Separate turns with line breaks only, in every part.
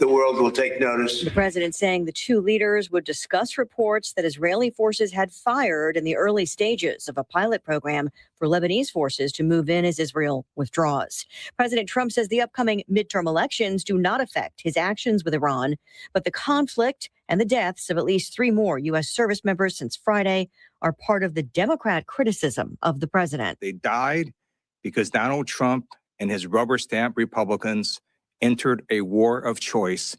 the world will take notice.
The president saying the two leaders would discuss reports that Israeli forces had fired in the early stages of a pilot program for Lebanese forces to move in as Israel withdraws. President Trump says the upcoming midterm elections do not affect his actions with Iran, but the conflict and the deaths of at least 3 more U.S. service members since Friday are part of the Democrat criticism of the president.
They died because Donald Trump and his rubber stamp Republicans entered a war of choice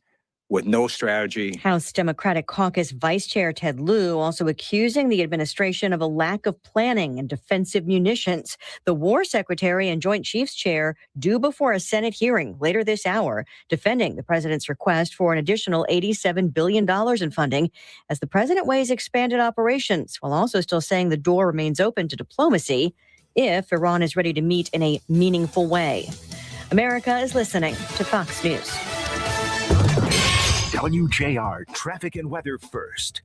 with no strategy.
House Democratic Caucus Vice Chair Ted Lieu also accusing the administration of a lack of planning and defensive munitions. The War Secretary and Joint Chiefs Chair due before a Senate hearing later this hour, defending the president's request for an additional $87 billion in funding as the president weighs expanded operations, while also still saying the door remains open to diplomacy if Iran is ready to meet in a meaningful way. America is listening to Fox News.
WJR traffic and weather first.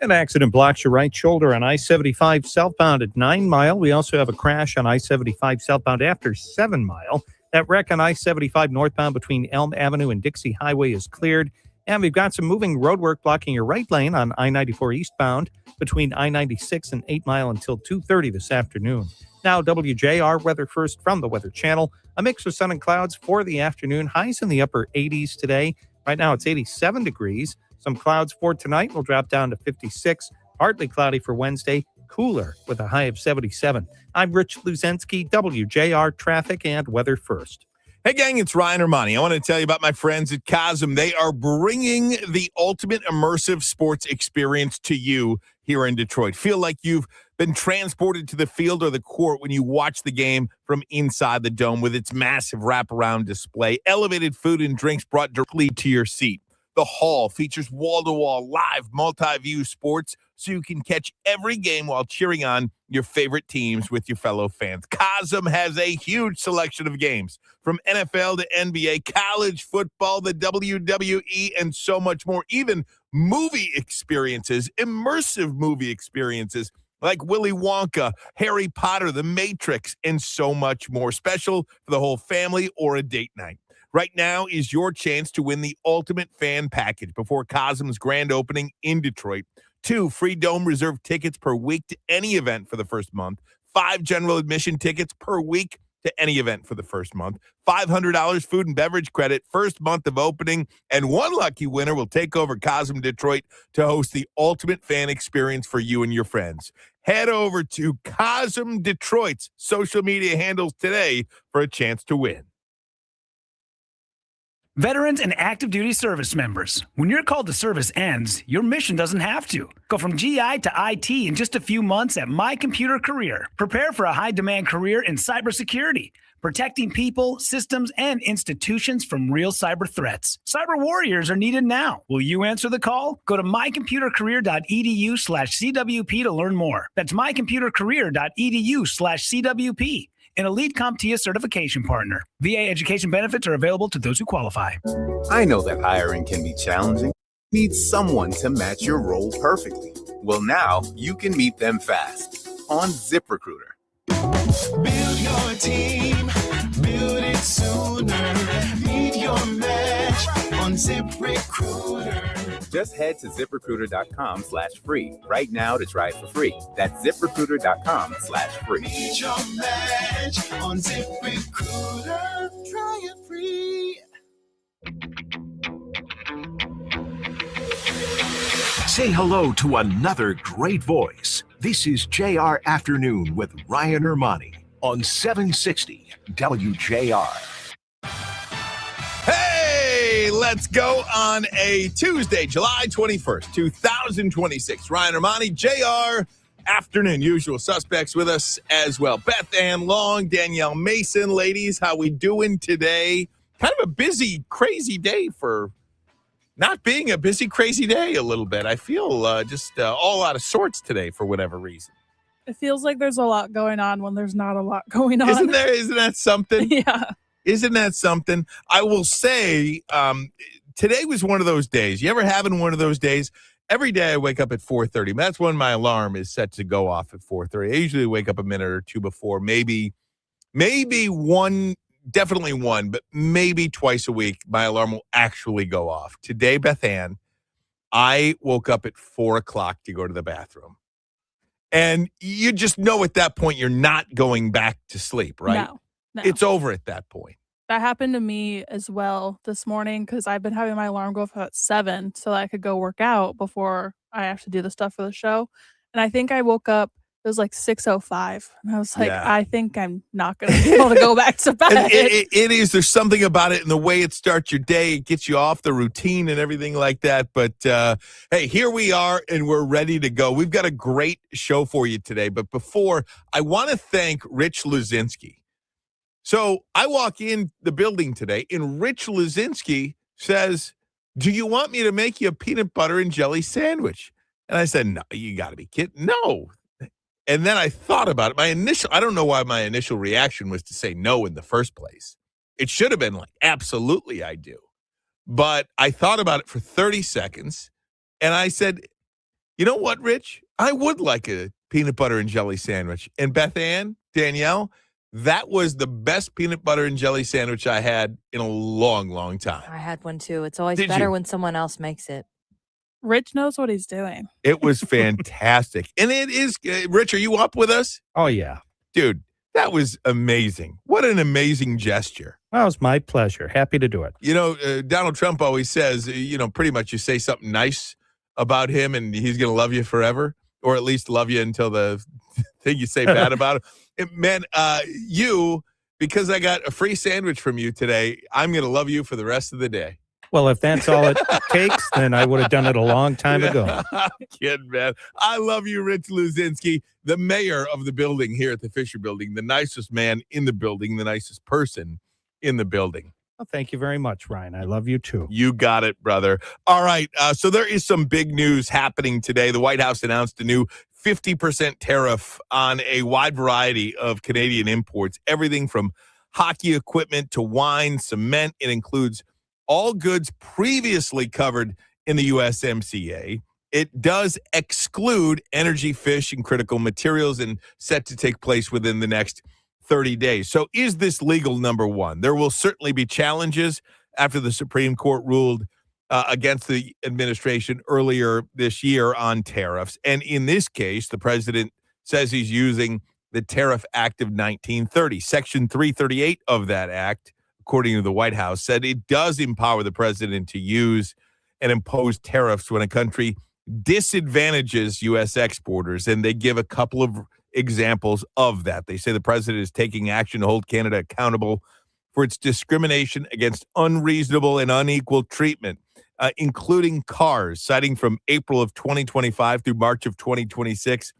An accident blocks your right shoulder on I-75 southbound at 9 Mile. We also have a crash on I-75 southbound after 7 Mile. That wreck on I-75 northbound between Elm Avenue and Dixie Highway is cleared. And we've got some moving roadwork blocking your right lane on I-94 eastbound between I-96 and 8 Mile until 2:30 this afternoon. Now, WJR weather first from the Weather Channel. A mix of sun and clouds for the afternoon. Highs in the upper 80s today. Right now, it's 87 degrees. Some clouds for tonight will drop down to 56. Partly cloudy for Wednesday. Cooler with a high of 77. I'm Rich Luzensky, WJR traffic and weather first.
Hey, gang, it's Ryan Ermanni. I want to tell you about my friends at Cosm. They are bringing the ultimate immersive sports experience to you here in Detroit. Feel like you've been transported to the field or the court when you watch the game from inside the dome with its massive wraparound display. Elevated food and drinks brought directly to your seat. The hall features wall-to-wall live multi-view sports so you can catch every game while cheering on your favorite teams with your fellow fans. Cosm has a huge selection of games from NFL to NBA, college football, the WWE, and so much more. Even movie experiences, immersive movie experiences like Willy Wonka, Harry Potter, The Matrix, and so much more. Special for the whole family or a date night. Right now is your chance to win the ultimate fan package before Cosm's grand opening in Detroit. 2 free dome reserved tickets per week to any event for the first month. 5 general admission tickets per week to any event for the first month. $500 food and beverage credit first month of opening. And 1 lucky winner will take over Cosm Detroit to host the ultimate fan experience for you and your friends. Head over to Cosm Detroit's social media handles today for a chance to win.
Veterans and active duty service members, when your call to service ends, your mission doesn't have to. Go from GI to IT in just a few months at My Computer Career. Prepare for a high-demand career in cybersecurity, protecting people, systems, and institutions from real cyber threats. Cyber warriors are needed now. Will you answer the call? Go to mycomputercareer.edu/CWP to learn more. That's mycomputercareer.edu/CWP. An elite CompTIA certification partner. VA education benefits are available to those who qualify.
I know that hiring can be challenging. Need someone to match your role perfectly. Well, now you can meet them fast on ZipRecruiter.
Build your team, build it sooner. Meet your match on ZipRecruiter.
Just head to ZipRecruiter.com/free right now to try it for free. That's ZipRecruiter.com/free.
Meet your match on ZipRecruiter. Try it free.
Say hello to another great voice. This is JR Afternoon with Ryan Ermanni on 760 WJR.
Hey, let's go on a Tuesday, July 21st, 2026. Ryan Ermanni, JR Afternoon. Usual suspects with us as well. Beth Ann Long, Danielle Mason. Ladies, how we doing today? Kind of a busy, crazy day for not being a busy, crazy day a little bit. I feel just all out of sorts today for whatever reason.
It feels like there's a lot going on when there's not a lot going on.
Isn't there? Isn't that something?
Yeah.
Isn't that something? I will say today was one of those days. You ever having one of those days? Every day I wake up at 4:30. That's when my alarm is set to go off at 4:30. I usually wake up a minute or two before, maybe one definitely one, but maybe twice a week, my alarm will actually go off. Today, Beth Ann, I woke up at 4 o'clock to go to the bathroom. And you just know at that point you're not going back to sleep, right?
No.
It's over at that point.
That happened to me as well this morning because I've been having my alarm go off at 7 so that I could go work out before I have to do the stuff for the show. And I think I woke up, it was like 6:05. And I was like,
Yeah.
I think I'm not going to be able to go back to bed.
And it is. There's something about it and the way it starts your day. It gets you off the routine and everything like that. But, hey, here we are, and we're ready to go. We've got a great show for you today. But before, I want to thank Rich Luzinski. So I walk in the building today, and Rich Luzinski says, do you want me to make you a peanut butter and jelly sandwich? And I said, no, you got to be kidding. No. And then I thought about it. I don't know why my initial reaction was to say no in the first place. It should have been like, absolutely, I do. But I thought about it for 30 seconds, and I said, you know what, Rich? I would like a peanut butter and jelly sandwich. And Beth Ann, Danielle, that was the best peanut butter and jelly sandwich I had in a long, long time.
I had one too. It's always
Did
better
you?
when someone else makes it.
Rich knows what he's doing.
It was fantastic. And it is, Rich, are you up with us?
Oh, yeah.
Dude, that was amazing. What an amazing gesture.
Well, it was my pleasure. Happy to do it.
You know, Donald Trump always says, pretty much you say something nice about him and he's going to love you forever, or at least love you until the thing you say bad about him. Man, because I got a free sandwich from you today, I'm going to love you for the rest of the day.
Well, if that's all it takes, then I would have done it a long time ago.
I'm kidding, man. I love you, Rich Luzinski, the mayor of the building here at the Fisher Building, the nicest man in the building, the nicest person in the building.
Well, thank you very much, Ryan. I love you too.
You got it, brother. All right. So there is some big news happening today. The White House announced a new 50% tariff on a wide variety of Canadian imports, everything from hockey equipment to wine, cement. It includes all goods previously covered in the USMCA. It does exclude energy, fish, and critical materials, and set to take place within the next 30 days. So is this legal? Number one, there will certainly be challenges after the Supreme Court ruled against the administration earlier this year on tariffs. And in this case, the president says he's using the Tariff Act of 1930. Section 338 of that act, according to the White House, said it does empower the president to use and impose tariffs when a country disadvantages U.S. exporters. And they give a couple of examples of that. They say the president is taking action to hold Canada accountable for its discrimination against unreasonable and unequal treatment, including cars, citing from April of 2025 through March of 2026,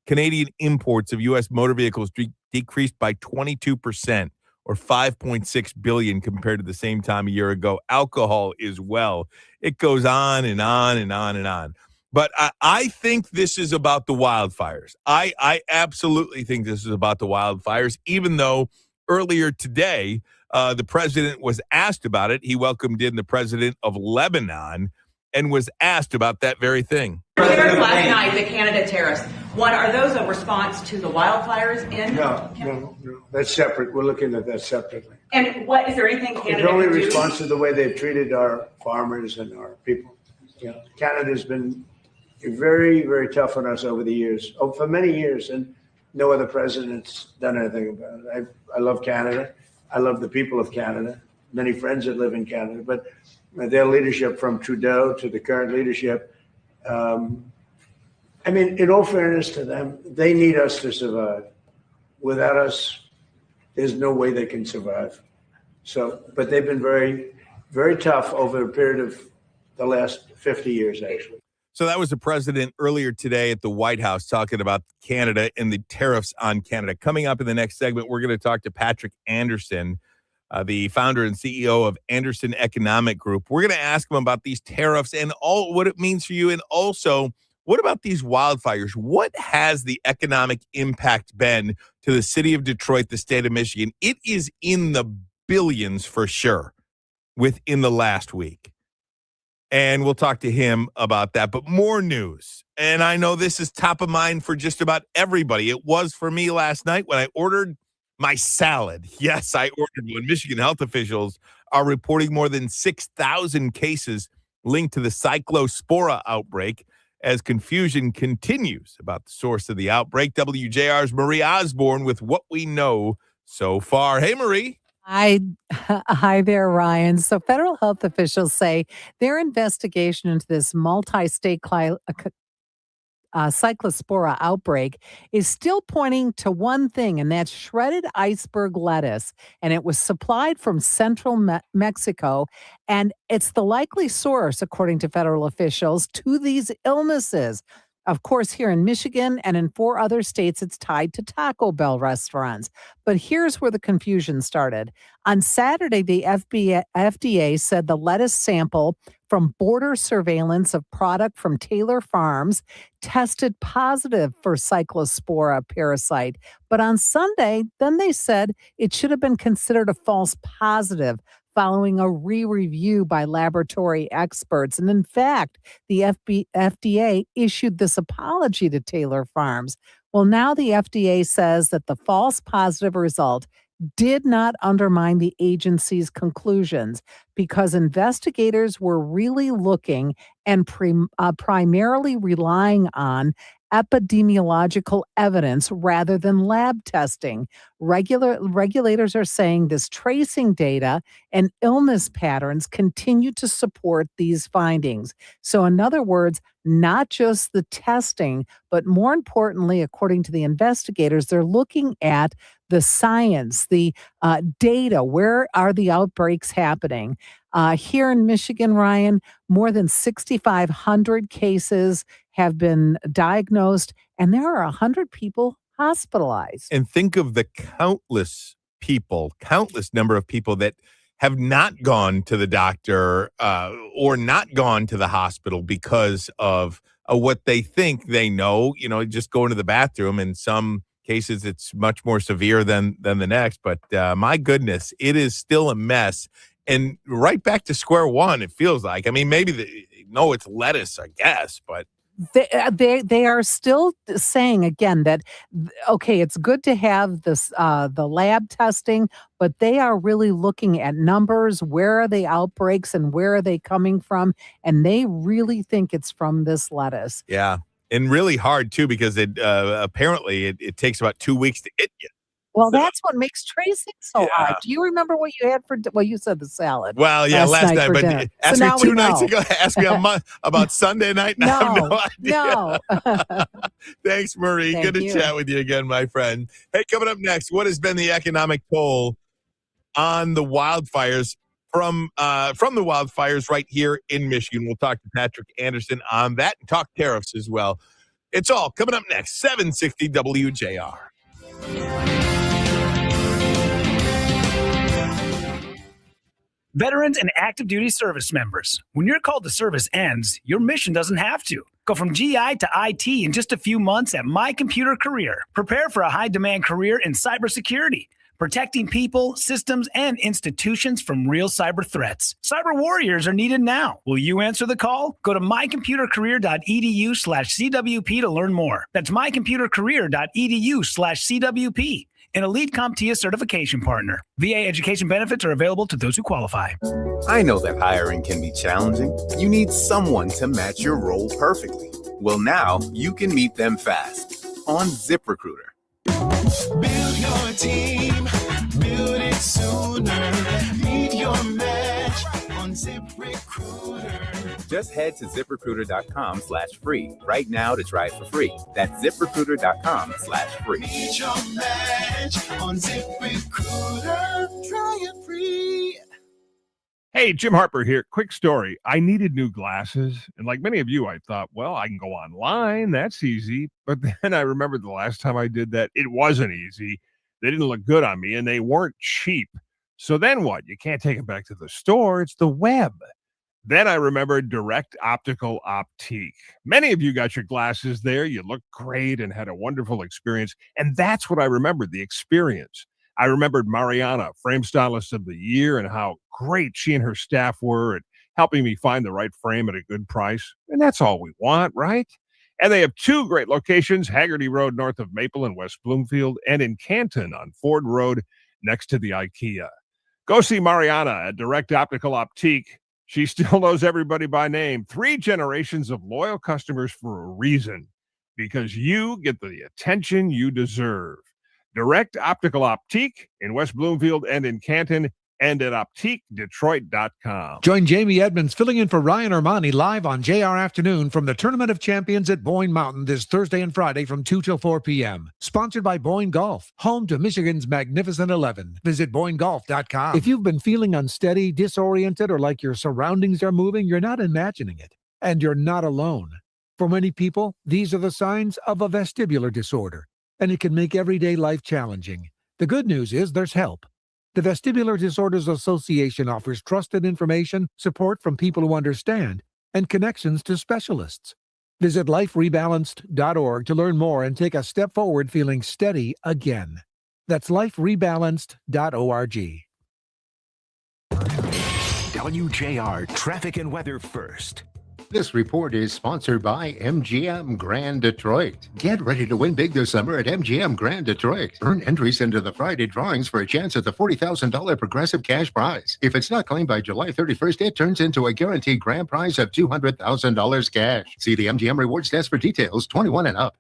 Canadian imports of U.S. motor vehicles decreased by 22%, or $5.6 billion compared to the same time a year ago. Alcohol as well. It goes on and on and on and on. But I think this is about the wildfires. I absolutely think this is about the wildfires, even though earlier today, the president was asked about it. He welcomed in the president of Lebanon and was asked about that very thing.
Tariffs last night, the Canada tariffs. One, are those a response to the wildfires in
No. That's separate. We're looking at that separately.
And what is there anything Canada
It's only
can do?
response to the way they've treated our farmers and our people. Canada's been very, very tough on us over the years, for many years, and no other president's done anything about it. I love Canada. I love the people of Canada. Many friends that live in Canada, but their leadership, from Trudeau to the current leadership, in all fairness to them, they need us to survive. Without us, there's no way they can survive. But they've been very, very tough over a period of the last 50 years, actually.
So that was the president earlier today at the White House talking about Canada and the tariffs on Canada. Coming up in the next segment, we're going to talk to Patrick Anderson, the founder and CEO of Anderson Economic Group. We're going to ask him about these tariffs and all what it means for you. And also, what about these wildfires? What has the economic impact been to the city of Detroit, the state of Michigan? It is in the billions for sure within the last week. And we'll talk to him about that. But more news. And I know this is top of mind for just about everybody. It was for me last night when I ordered My salad. Yes, I ordered one. Michigan health officials are reporting more than 6,000 cases linked to the cyclospora outbreak as confusion continues about the source of the outbreak. WJR's Marie Osborne with what we know so far. Hey, Marie.
Hi there, Ryan. So, federal health officials say their investigation into this multi-state cyclospora outbreak is still pointing to one thing, and that's shredded iceberg lettuce. And it was supplied from central Mexico. And it's the likely source, according to federal officials, to these illnesses. Of course, here in Michigan and in 4 other states, it's tied to Taco Bell restaurants. But here's where the confusion started. On Saturday, the FDA said the lettuce sample from border surveillance of product from Taylor Farms tested positive for cyclospora parasite. But on Sunday, then they said it should have been considered a false positive following a re-review by laboratory experts. And in fact, the FDA issued this apology to Taylor Farms. Well, now the FDA says that the false positive result did not undermine the agency's conclusions because investigators were really looking and primarily relying on epidemiological evidence rather than lab testing. Regulators are saying this tracing data and illness patterns continue to support these findings. So, in other words, not just the testing, but more importantly, according to the investigators, they're looking at the science, the data. Where are the outbreaks happening? Here in Michigan, Ryan, more than 6,500 cases have been diagnosed, and there are 100 people hospitalized.
And think of the countless number of people that have not gone to the doctor or not gone to the hospital because of what they think they know, just going to the bathroom. In some cases, it's much more severe than the next. But my goodness, it is still a mess. And right back to square one, it feels like. I mean, maybe it's lettuce, I guess, but
They are still saying again that okay, it's good to have this the lab testing, but they are really looking at numbers. Where are the outbreaks and where are they coming from? And they really think it's from this lettuce.
yeah, and really hard too because it apparently it takes about 2 weeks to get you.
Well, that's what makes tracing so hard. Do you remember what you had for? Well, you said the salad.
Well, yeah, last night, but
dinner.
ask
So
me
now
2
we
nights
know.
ago. Ask me about Sunday night. And I have no idea.
No.
Thanks, Marie.
Thank
Good to
you.
chat with you again, my friend. Hey, coming up next, what has been the economic toll on the wildfires from the wildfires right here in Michigan? We'll talk to Patrick Anderson on that and talk tariffs as well. It's all coming up next. 760 WJR.
Veterans and active duty service members. When your call to service ends, your mission doesn't have to. Go from GI to IT in just a few months at My Computer Career. Prepare for a high-demand career in cybersecurity, protecting people, systems, and institutions from real cyber threats. Cyber warriors are needed now. Will you answer the call? Go to mycomputercareer.edu/CWP to learn more. That's mycomputercareer.edu/CWP. An elite CompTIA certification partner. VA education benefits are available to those who qualify.
I know that hiring can be challenging. You need someone to match your role perfectly. Well, now you can meet them fast on ZipRecruiter.
Build your team, build it sooner. Meet your match on ZipRecruiter.
Just head to ZipRecruiter.com/free right now to try it for free. That's ZipRecruiter.com/free.
Meet your match on ZipRecruiter. Try it free.
Hey, Jim Harper here. Quick story. I needed new glasses. And like many of you, I thought, well, I can go online. That's easy. But then I remembered the last time I did that, it wasn't easy. They didn't look good on me and they weren't cheap. So then what? You can't take them back to the store. It's the web. Then I remembered Direct Optical Optique. Many of you got your glasses there. You looked great and had a wonderful experience. And that's what I remembered, the experience. I remembered Mariana, Frame Stylist of the Year, and how great she and her staff were at helping me find the right frame at a good price. And that's all we want, right? And they have two great locations, Haggerty Road north of Maple in West Bloomfield, and in Canton on Ford Road next to the IKEA. Go see Mariana at Direct Optical Optique. She still knows everybody by name. 3 generations of loyal customers for a reason, because you get the attention you deserve. Direct Optical Optique in West Bloomfield and in Canton, and at OptiqueDetroit.com.
Join Jamie Edmonds filling in for Ryan Ermanni live on JR Afternoon from the Tournament of Champions at Boyne Mountain this Thursday and Friday from 2 till 4 p.m. Sponsored by Boyne Golf, home to Michigan's Magnificent 11. Visit BoyneGolf.com. If you've been feeling unsteady, disoriented, or like your surroundings are moving, you're not imagining it. And you're not alone. For many people, these are the signs of a vestibular disorder, and it can make everyday life challenging. The good news is there's help. The Vestibular Disorders Association offers trusted information, support from people who understand, and connections to specialists. Visit liferebalanced.org to learn more and take a step forward feeling steady again. That's liferebalanced.org.
WJR Traffic and Weather First.
This report is sponsored by MGM Grand Detroit. Get ready to win big this summer at MGM Grand Detroit. Earn entries into the Friday drawings for a chance at the $40,000 Progressive Cash Prize. If it's not claimed by July 31st, it turns into a guaranteed grand prize of $200,000 cash. See the MGM Rewards Desk for details. 21 and up.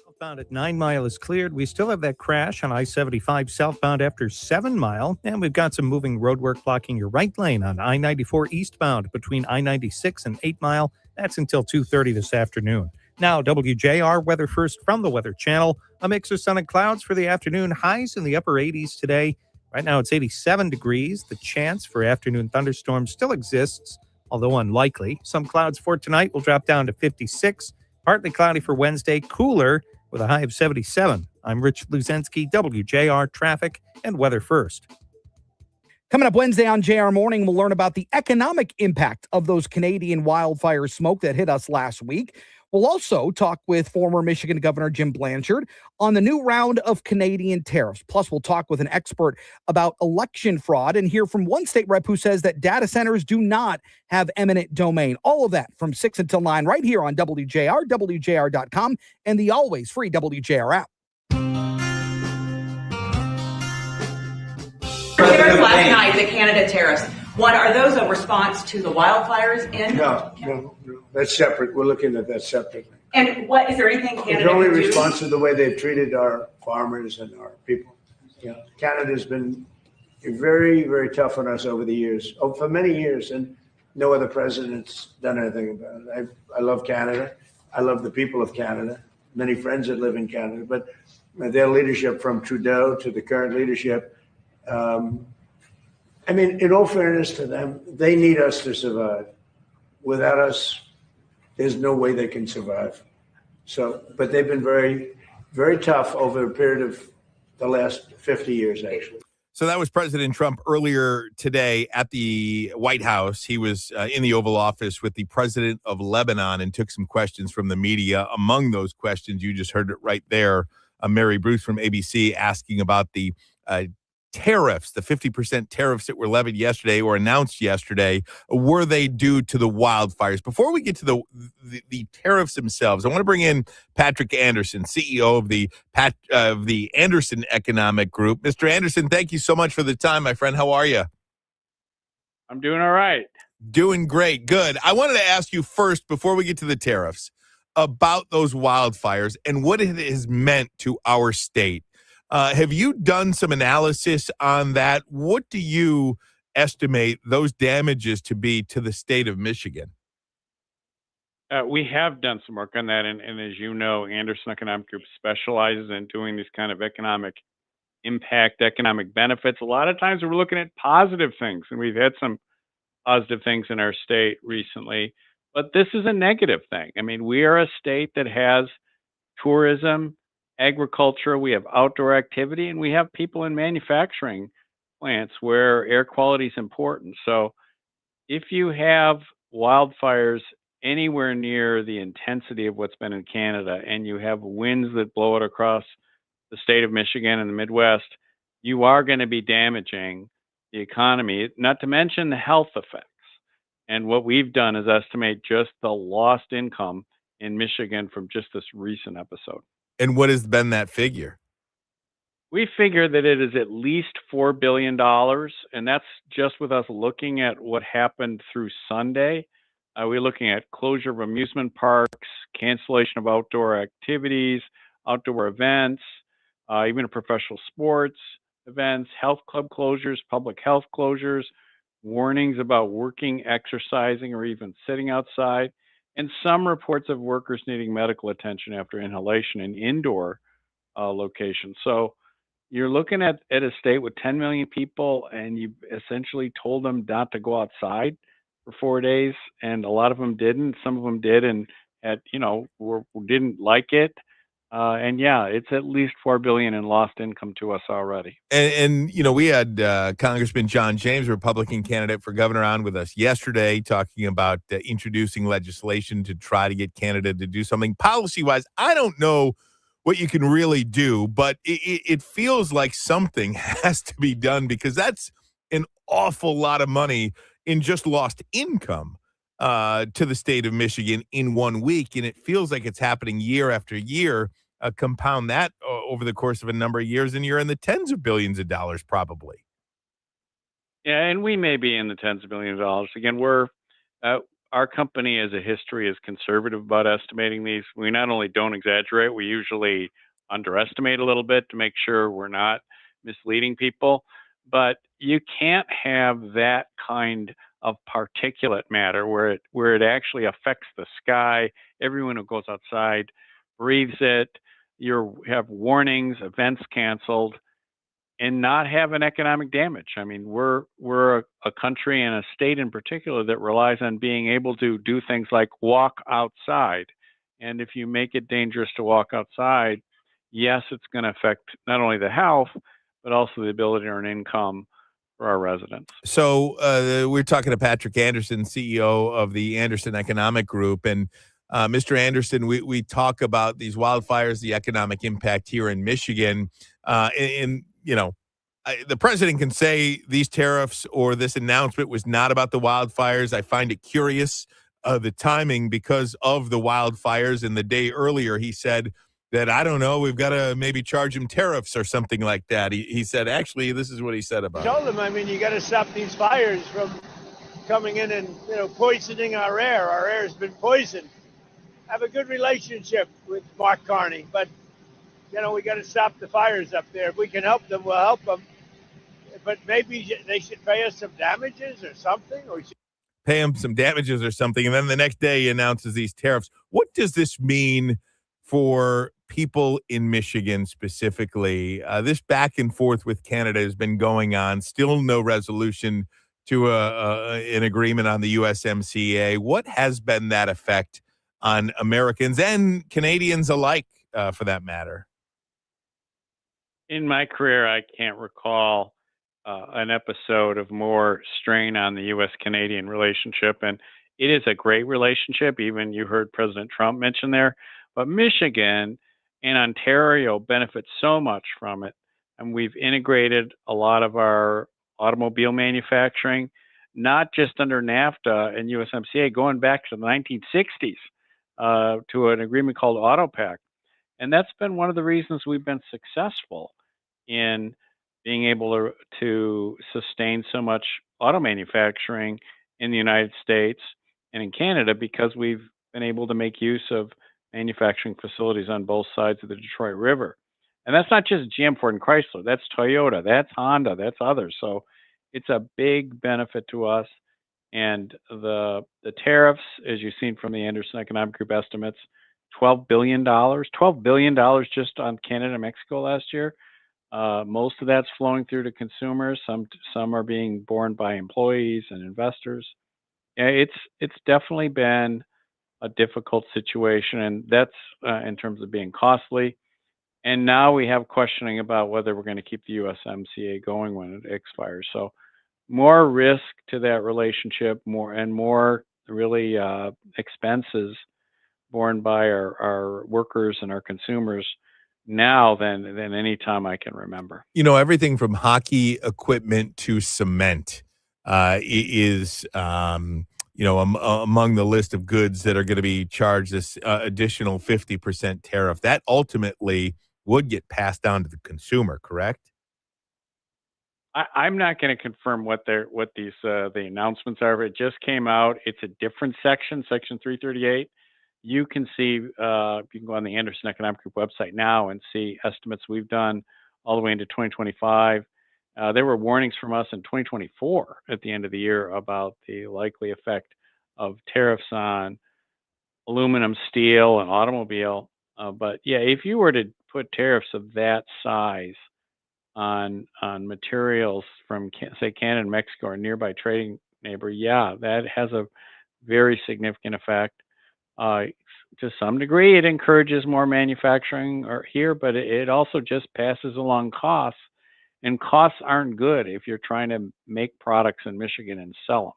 Southbound at 9 Mile is cleared. We still have that crash on I-75 southbound after 7 Mile. And we've got some moving roadwork blocking your right lane on I-94 eastbound between I-96 and 8 Mile. That's until 2:30 this afternoon. Now, WJR Weather First from the Weather Channel. A mix of sun and clouds for the afternoon. Highs in the upper 80s today. Right now it's 87 degrees. The chance for afternoon thunderstorms still exists, although unlikely. Some clouds for tonight will drop down to 56. Partly cloudy for Wednesday. Cooler with a high of 77. I'm Rich Luzensky, WJR Traffic and Weather First.
Coming up Wednesday on JR Morning, we'll learn about the economic impact of those Canadian wildfire smoke that hit us last week. We'll also talk with former Michigan Governor Jim Blanchard on the new round of Canadian tariffs. Plus, we'll talk with an expert about election fraud and hear from one state rep who says that data centers do not have eminent domain. All of that from 6 until 9 right here on WJR, WJR.com, and the always free WJR app.
Last night, the Canada tariffs. One, are those a response to the wildfires in?
No. That's separate. We're looking at that separately.
And what is there anything Canada
It's only
can do?
response to the way they've treated our farmers and our people. Canada's been very, very tough on us over the years, for many years, and no other president's done anything about it. I love Canada. I love the people of Canada. Many friends that live in Canada, but their leadership from Trudeau to the current leadership, I mean, in all fairness to them, they need us to survive. Without us, there's no way they can survive. So, but they've been very, very tough over a period of the last 50 years, actually.
So that was President Trump earlier today at the White House. He was in the Oval Office with the president of Lebanon and took some questions from the media. Among those questions, you just heard it right there, Mary Bruce from ABC asking about the tariffs, the 50% tariffs that were levied yesterday or announced yesterday. Were they due to the wildfires? Before we get to the tariffs themselves, I want to bring in Patrick Anderson, CEO of the Anderson Economic Group. Mr. Anderson, thank you so much for the time, my friend. How are you?
I'm doing all right.
Doing great. Good. I wanted to ask you first, before we get to the tariffs, about those wildfires and what it has meant to our state. Have you done some analysis on that? What do you estimate those damages to be to the state of Michigan?
We have done some work on that, and as you know, Anderson Economic Group specializes in doing these kind of economic impact, economic benefits. A lot of times we're looking at positive things, and we've had some positive things in our state recently, but this is a negative thing. I mean, we are a state that has tourism, agriculture, we have outdoor activity, and we have people in manufacturing plants where air quality is important. So if you have wildfires anywhere near the intensity of what's been in Canada, and you have winds that blow it across the state of Michigan and the Midwest, you are going to be damaging the economy, not to mention the health effects. And what we've done is estimate just the lost income in Michigan from just this recent episode.
And what has been that figure?
We figure that it is at least $4 billion, and that's just with us looking at what happened through Sunday. We're looking at closure of amusement parks, cancellation of outdoor activities, outdoor events, even professional sports events, health club closures, public health closures, warnings about working, exercising, or even sitting outside, and some reports of workers needing medical attention after inhalation in indoor locations. So you're looking at a state with 10 million people, and you essentially told them not to go outside for 4 days, and a lot of them didn't. Some of them did, and didn't like it. And yeah, it's at least $4 billion in lost income to us already.
And we had Congressman John James, Republican candidate for governor, on with us yesterday talking about introducing legislation to try to get Canada to do something policy-wise. I don't know what you can really do, but it feels like something has to be done, because that's an awful lot of money in just lost income to the state of Michigan in 1 week. And it feels like it's happening year after year. Compound that over the course of a number of years, and you're in the tens of billions of dollars probably.
Yeah, and we may be in the tens of billions of dollars. Again, our company has a history is conservative about estimating these. We not only don't exaggerate, we usually underestimate a little bit to make sure we're not misleading people. But you can't have that kind of particulate matter where it actually affects the sky. Everyone who goes outside breathes it. You have warnings, events canceled, and not have an economic damage. I mean, we're a country and a state in particular that relies on being able to do things like walk outside. And if you make it dangerous to walk outside, yes, it's going to affect not only the health, but also the ability to earn income for our residents.
So we're talking to Patrick Anderson, CEO of the Anderson Economic Group. And Mr. Anderson, we talk about these wildfires, the economic impact here in Michigan. The president can say these tariffs or this announcement was not about the wildfires. I find it curious, the timing, because of the wildfires. And the day earlier, he said that, I don't know, we've got to maybe charge him tariffs or something like that. He said, actually, this is what he said about it.
Told them, you got to stop these fires from coming in and, poisoning our air. Our air has been poisoned. Have a good relationship with Mark Carney, but, we got to stop the fires up there. If we can help them, we'll help them. But maybe they should pay us some damages or something.
Pay him some damages or something. And then the next day he announces these tariffs. What does this mean for people in Michigan specifically? This back and forth with Canada has been going on. Still no resolution to an agreement on the USMCA. What has been that effect on Americans and Canadians alike, for that matter?
In my career, I can't recall an episode of more strain on the U.S.-Canadian relationship, and it is a great relationship. Even you heard President Trump mention there, but Michigan and Ontario benefit so much from it, and we've integrated a lot of our automobile manufacturing, not just under NAFTA and USMCA, going back to the 1960s to an agreement called AutoPact. And that's been one of the reasons we've been successful in being able to sustain so much auto manufacturing in the United States and in Canada, because we've been able to make use of manufacturing facilities on both sides of the Detroit River. And that's not just GM, Ford, and Chrysler. That's Toyota, that's Honda, that's others. So it's a big benefit to us. And the tariffs, as you've seen from the Anderson Economic Group estimates, $12 billion just on Canada and Mexico last year. Most of that's flowing through to consumers. Some are being borne by employees and investors. Yeah, it's definitely been a difficult situation, and that's in terms of being costly. And now we have questioning about whether we're going to keep the USMCA going when it expires. So more risk to that relationship, more really expenses borne by our workers and our consumers now than any time I can remember.
Everything from hockey equipment to cement is among the list of goods that are going to be charged this additional 50% tariff. That ultimately would get passed down to the consumer, correct?
I'm not going to confirm what these the announcements are. But it just came out. It's a different section, Section 338. You can see, you can go on the Anderson Economic Group website now and see estimates we've done all the way into 2025. There were warnings from us in 2024 at the end of the year about the likely effect of tariffs on aluminum, steel, and automobile. But yeah, if you were to put tariffs of that size on materials from, say, Canada and Mexico or nearby trading neighbor, yeah, that has a very significant effect. To some degree, it encourages more manufacturing here, but it also just passes along costs, and costs aren't good if you're trying to make products in Michigan and sell them.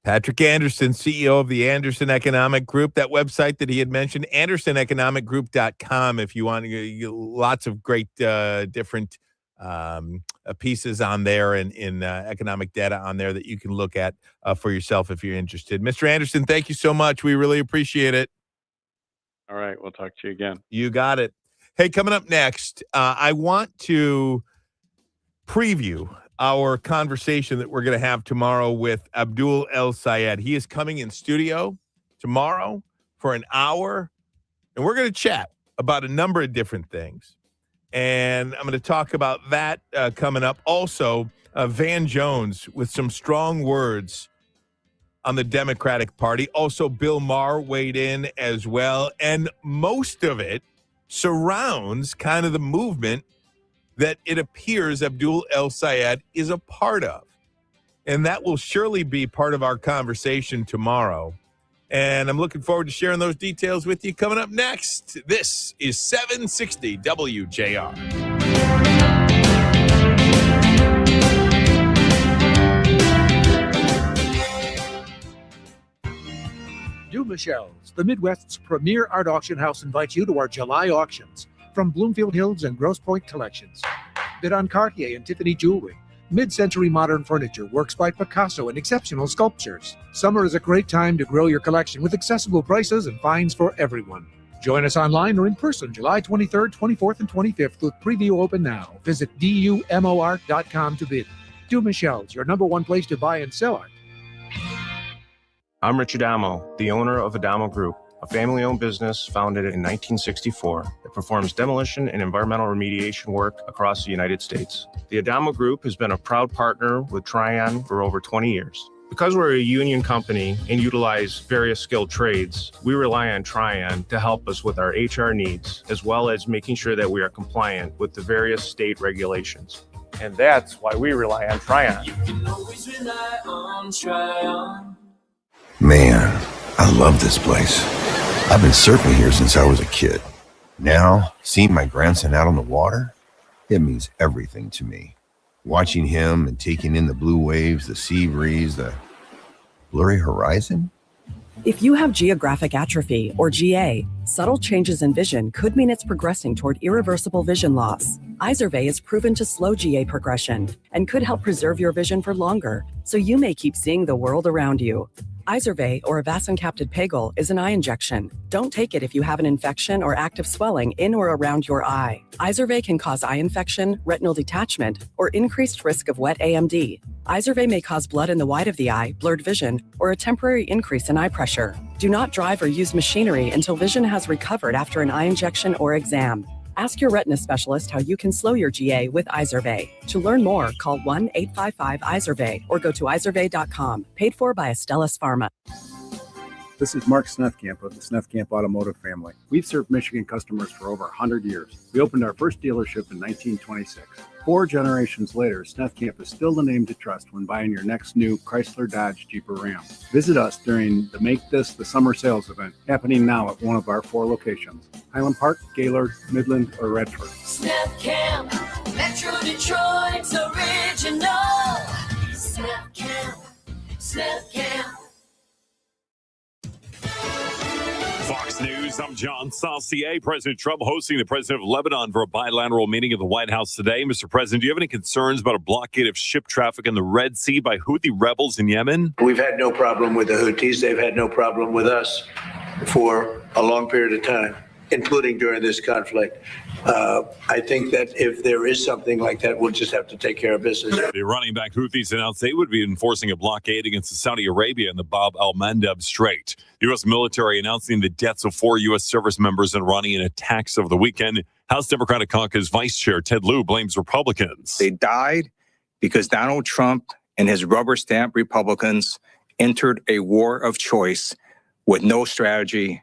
Patrick Anderson, CEO of the Anderson Economic Group, that website that he had mentioned, andersoneconomicgroup.com, if you want to, lots of great different pieces on there and in economic data on there that you can look at for yourself if you're interested. Mr. Anderson, thank you so much. We really appreciate it.
All right, we'll talk to you again.
You got it. Hey, coming up next, I want to preview our conversation that we're going to have tomorrow with Abdul El-Sayed. He is coming in studio tomorrow for an hour, and we're going to chat about a number of different things. And I'm going to talk about that coming up. Also, Van Jones with some strong words on the Democratic Party. Also, Bill Maher weighed in as well. And most of it surrounds kind of the movement that it appears Abdul El-Sayed is a part of. And that will surely be part of our conversation tomorrow. And I'm looking forward to sharing those details with you coming up next. This is 760 WJR.
Du Michel's, the Midwest's premier art auction house, invites you to our July auctions. From Bloomfield Hills and Grosse Pointe collections. Bid on Cartier and Tiffany jewelry. Mid-century modern furniture, works by Picasso, and exceptional sculptures. Summer is a great time to grow your collection with accessible prices and finds for everyone. Join us online or in person July 23rd, 24th, and 25th with preview open now. Visit dumort.com to bid. Du Michel's, your #1 place to buy and sell art.
I'm Rich Adamo, the owner of Adamo Group, a family-owned business founded in 1964 that performs demolition and environmental remediation work across the United States. The Adamo Group has been a proud partner with Tryon for over 20 years. Because we're a union company and utilize various skilled trades, we rely on Tryon to help us with our HR needs, as well as making sure that we are compliant with the various state regulations. And that's why we rely on Tryon.
You can always rely on Tryon.
Man, I love this place. I've been surfing here since I was a kid. Now, seeing my grandson out on the water, it means everything to me. Watching him and taking in the blue waves, the sea breeze, the blurry horizon.
If you have geographic atrophy, or GA, subtle changes in vision could mean it's progressing toward irreversible vision loss. Izervay is proven to slow GA progression and could help preserve your vision for longer, so you may keep seeing the world around you. Izervay, or avacincaptad pegol, is an eye injection. Don't take it if you have an infection or active swelling in or around your eye. Izervay can cause eye infection, retinal detachment, or increased risk of wet AMD. Izervay may cause blood in the white of the eye, blurred vision, or a temporary increase in eye pressure. Do not drive or use machinery until vision has recovered after an eye injection or exam. Ask your retina specialist how you can slow your GA with Izervay. To learn more, call 1-855-IZERVAY or go to izervay.com. Paid for by Astellas Pharma.
This is Mark Snethkamp of the Snethkamp Automotive family. We've served Michigan customers for over 100 years. We opened our first dealership in 1926. 4 generations later, Snethkamp is still the name to trust when buying your next new Chrysler, Dodge, Jeep, or Ram. Visit us during the Make This the Summer Sales event, happening now at one of our 4 locations: Highland Park, Gaylord, Midland, or Redford.
Snethkamp, Metro Detroit's original. Snethkamp.
Fox News
News, I'm John Saucier. President Trump hosting the president of Lebanon for a bilateral meeting at the White House today. Mr. President, do you have any concerns about a blockade of ship traffic in the Red Sea by Houthi rebels in Yemen?
We've had no problem with the Houthis. They've had no problem with us for a long period of time, including during this conflict. I think that if there is something like that, we'll just have to take care of business.
The running-back Houthis announced they would be enforcing a blockade against Saudi Arabia in the Bab al-Mandeb Strait. The U.S. military announcing the deaths of 4 U.S. service members in Iranian attacks over the weekend. House Democratic Caucus Vice Chair Ted Lieu blames Republicans.
They died because Donald Trump and his rubber-stamp Republicans entered a war of choice with no strategy,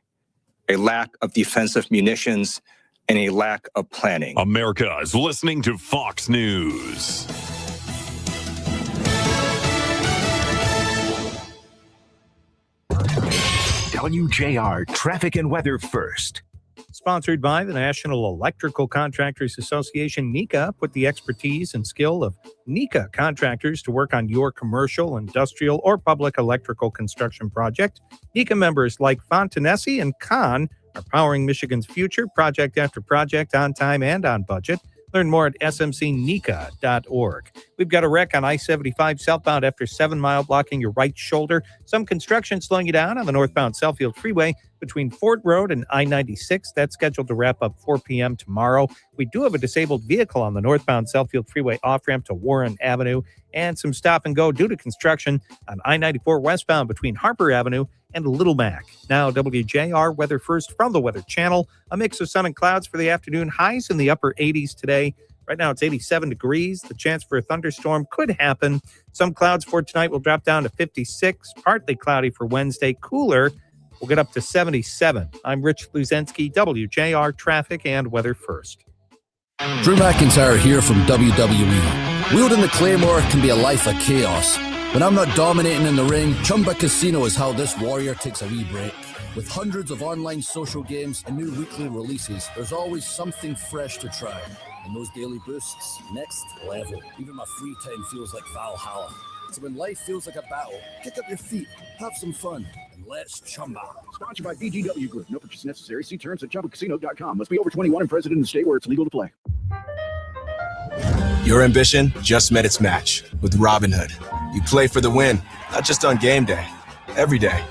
a lack of defensive munitions, and a lack of planning.
America is listening to Fox News.
WJR Traffic and Weather First.
Sponsored by the National Electrical Contractors Association. NECA. Put the expertise and skill of NECA contractors to work on your commercial, industrial, or public electrical construction project. NECA members like Fontanesi and Kahn are powering Michigan's future project after project, on time and on budget. Learn more at smcnica.org. We've got a wreck on I-75 southbound after 7 Mile, blocking your right shoulder. Some construction slowing you down on the northbound Southfield Freeway between Ford Road and I-96. That's scheduled to wrap up 4 p.m. tomorrow. We do have a disabled vehicle on the northbound Southfield Freeway off-ramp to Warren Avenue, and some stop and go due to construction on I-94 westbound between Harper Avenue and Little Mac. Now, WJR weather first from the Weather Channel. A mix of sun and clouds for the afternoon. Highs in the upper 80s today. Right now, it's 87 degrees. The chance for a thunderstorm could happen. Some clouds for tonight will drop down to 56. Partly cloudy for Wednesday. Cooler. We'll get up to 77. I'm Rich Luzensky, WJR Traffic and Weather First.
Drew McIntyre here from WWE. Wielding the Claymore can be a life of chaos. When I'm not dominating in the ring, Chumba Casino is how this warrior takes a wee break. With hundreds of online social games and new weekly releases, there's always something fresh to try. And those daily boosts, next level. Even my free time feels like Valhalla. So when life feels like a battle, kick up your feet, have some fun, and let's chumba.
Sponsored by VGW Group. No purchase necessary. See terms at ChumbaCasino.com. Must be over 21 and present in the state where it's legal to play.
Your ambition just met its match with Robinhood. You play for the win, not just on game day, every day.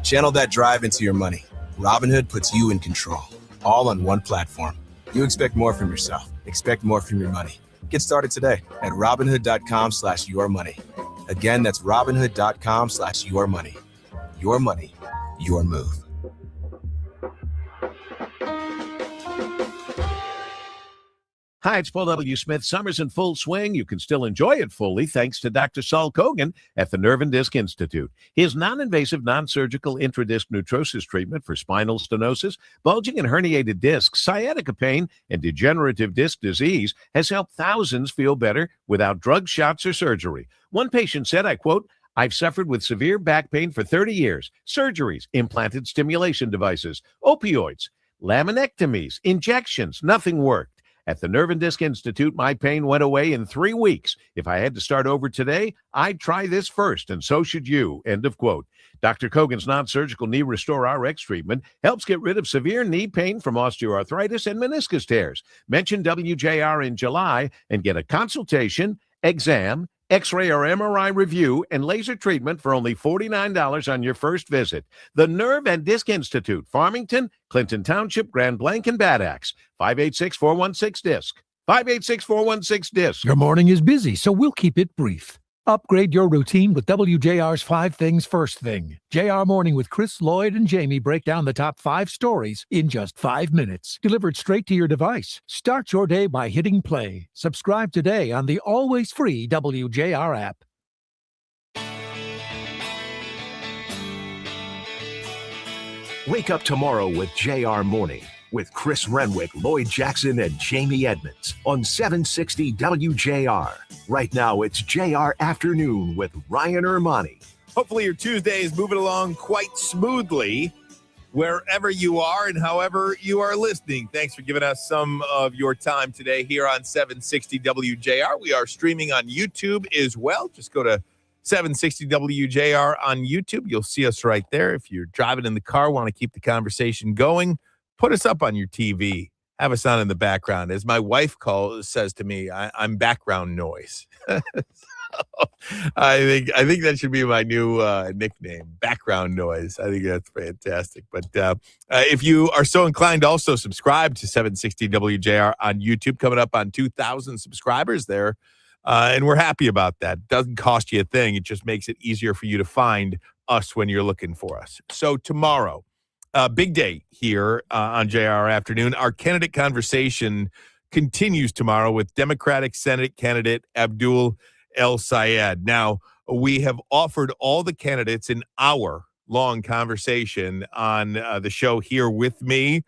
Channel that drive into your money. Robinhood puts you in control, all on one platform. You expect more from yourself. Expect more from your money. Get started today at Robinhood.com/yourmoney. Again, that's Robinhood.com/yourmoney. Your money, your move.
Hi, it's Paul W. Smith. Summer's in full swing. You can still enjoy it fully thanks to Dr. Saul Kogan at the Nerve and Disc Institute. His non-invasive, non-surgical intradisc neutrosis treatment for spinal stenosis, bulging and herniated discs, sciatica pain, and degenerative disc disease has helped thousands feel better without drugs, shots, or surgery. One patient said, I quote, "I've suffered with severe back pain for 30 years, surgeries, implanted stimulation devices, opioids, laminectomies, injections, nothing worked. At the Nerve and Disc Institute, my pain went away in 3 weeks. If I had to start over today, I'd try this first, and so should you." End of quote. Dr. Kogan's non-surgical Knee Restore RX treatment helps get rid of severe knee pain from osteoarthritis and meniscus tears. Mention WJR in July and get a consultation, exam, X-ray or MRI review, and laser treatment for only $49 on your first visit. The Nerve and Disc Institute, Farmington, Clinton Township, Grand Blanc, and Bad Axe. 586-416-DISC. 586-416-DISC.
Your morning is busy, so we'll keep it brief. Upgrade your routine with WJR's 5 Things First Thing. JR Morning with Chris, Lloyd, and Jamie break down the top 5 stories in just 5 minutes. Delivered straight to your device. Start your day by hitting play. Subscribe today on the always free WJR app.
Wake up tomorrow with JR Morning with Chris Renwick, Lloyd Jackson, and Jamie Edmonds on 760 WJR. Right now, it's JR Afternoon with Ryan Ermanni.
Hopefully your Tuesday is moving along quite smoothly wherever you are and however you are listening. Thanks for giving us some of your time today here on 760 WJR. We are streaming on YouTube as well. Just go to 760 WJR on YouTube. You'll see us right there. If you're driving in the car, want to keep the conversation going, put us up on your TV. Have us on in the background. As my wife says to me, I'm background noise. I think that should be my new nickname, background noise. I think that's fantastic. But if you are so inclined, also subscribe to 760 WJR on YouTube, coming up on 2,000 subscribers there. And we're happy about that. Doesn't cost you a thing. It just makes it easier for you to find us when you're looking for us. So tomorrow, big day here on JR Afternoon. Our candidate conversation continues tomorrow with Democratic Senate candidate Abdul El-Sayed. Now, we have offered all the candidates an hour-long conversation on the show here with me.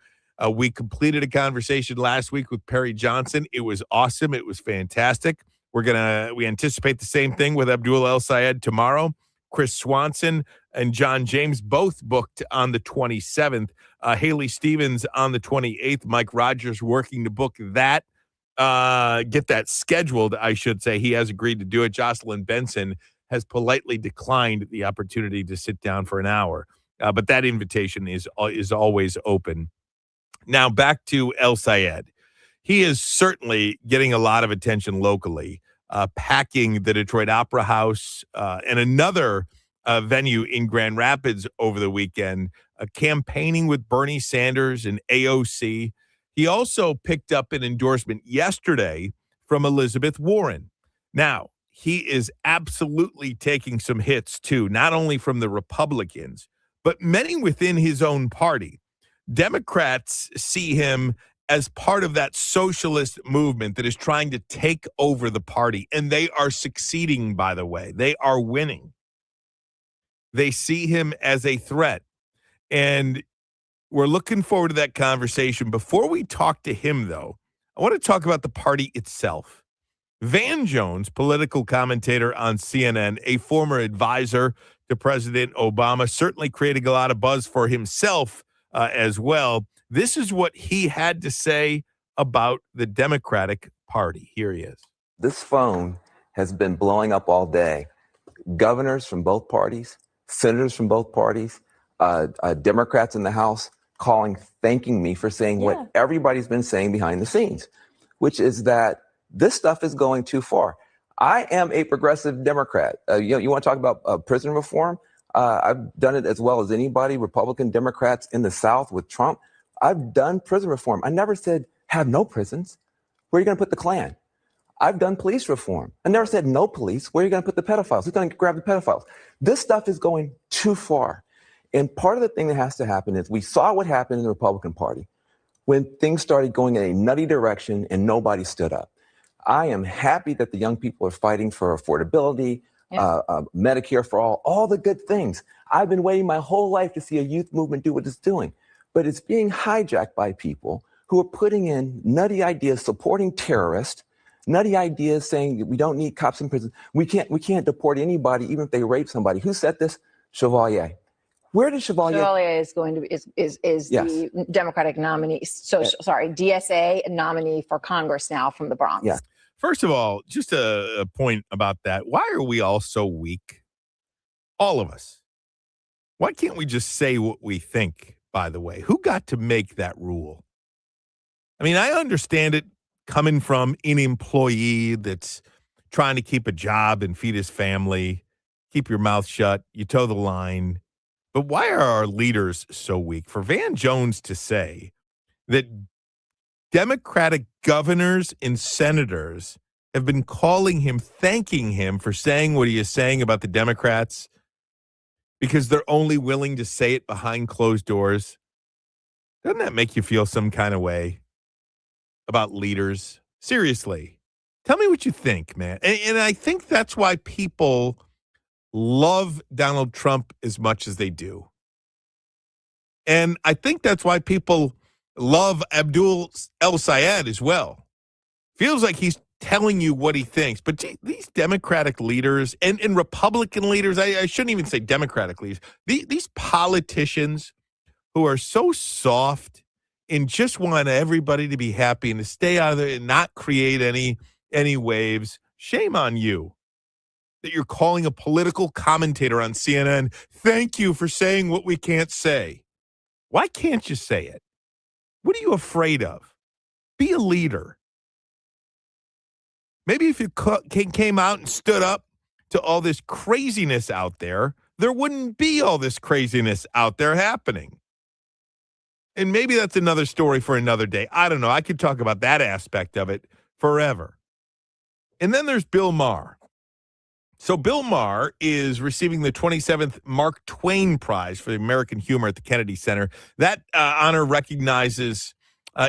We completed a conversation last week with Perry Johnson. It was awesome. It was fantastic. We anticipate the same thing with Abdul El-Sayed tomorrow. Chris Swanson and John James both booked on the 27th. Haley Stevens on the 28th. Mike Rogers working to book that. Get that scheduled, I should say. He has agreed to do it. Jocelyn Benson has politely declined the opportunity to sit down for an hour. But that invitation is always open. Now back to El-Sayed. He is certainly getting a lot of attention locally, packing the Detroit Opera House and another venue in Grand Rapids over the weekend, campaigning with Bernie Sanders and AOC. He also picked up an endorsement yesterday from Elizabeth Warren. Now, he is absolutely taking some hits, too, not only from the Republicans, but many within his own party. Democrats see him as part of that socialist movement that is trying to take over the party. And they are succeeding, by the way. They are winning. They see him as a threat. And we're looking forward to that conversation. Before we talk to him, though, I want to talk about the party itself. Van Jones, political commentator on CNN, a former advisor to President Obama, certainly creating a lot of buzz for himself as well. This is what he had to say about the Democratic Party. Here he is.
This phone has been blowing up all day. Governors from both parties, senators from both parties, Democrats in the House calling, thanking me for saying what everybody's been saying behind the scenes, which is that this stuff is going too far. I am a progressive Democrat. You want to talk about prison reform? I've done it as well as anybody, Republican Democrats in the South with Trump. I've done prison reform. I never said have no prisons. Where are you going to put the Klan? I've done police reform. I never said no police. Where are you going to put the pedophiles? Who's going to grab the pedophiles? This stuff is going too far. And part of the thing that has to happen is we saw what happened in the Republican Party when things started going in a nutty direction and nobody stood up. I am happy that the young people are fighting for affordability, Medicare for all the good things. I've been waiting my whole life to see a youth movement do what it's doing. But it's being hijacked by people who are putting in nutty ideas, supporting terrorists, nutty ideas saying that we don't need cops in prison. We can't deport anybody, even if they rape somebody. Who said this? Chevalier. Where did Chevalier?
Chevalier is going to be is yes. The Democratic nominee. DSA nominee for Congress now from the Bronx.
Yeah. First of all, just a point about that. Why are we all so weak? All of us. Why can't we just say what we think? By the way, who got to make that rule? I mean, I understand it coming from an employee that's trying to keep a job and feed his family. Keep your mouth shut. You toe the line. But why are our leaders so weak? For Van Jones to say that Democratic governors and senators have been calling him, thanking him for saying what he is saying about the Democrats because they're only willing to say it behind closed doors. Doesn't that make you feel some kind of way about leaders? Seriously, tell me what you think, man. And I think that's why people love Donald Trump as much as they do. And I think that's why people love Abdul El-Sayed as well. Feels like he's telling you what he thinks. But these Democratic leaders and Republican leaders, I shouldn't even say Democratic leaders, these politicians who are so soft and just want everybody to be happy and to stay out of there and not create any waves, shame on you that you're calling a political commentator on CNN, thank you for saying what we can't say. Why can't you say it? What are you afraid of? Be a leader. Maybe if you came out and stood up to all this craziness out there, there wouldn't be all this craziness out there happening. And maybe that's another story for another day. I don't know. I could talk about that aspect of it forever. And then there's Bill Maher. So Bill Maher is receiving the 27th Mark Twain Prize for American Humor at the Kennedy Center. That honor recognizes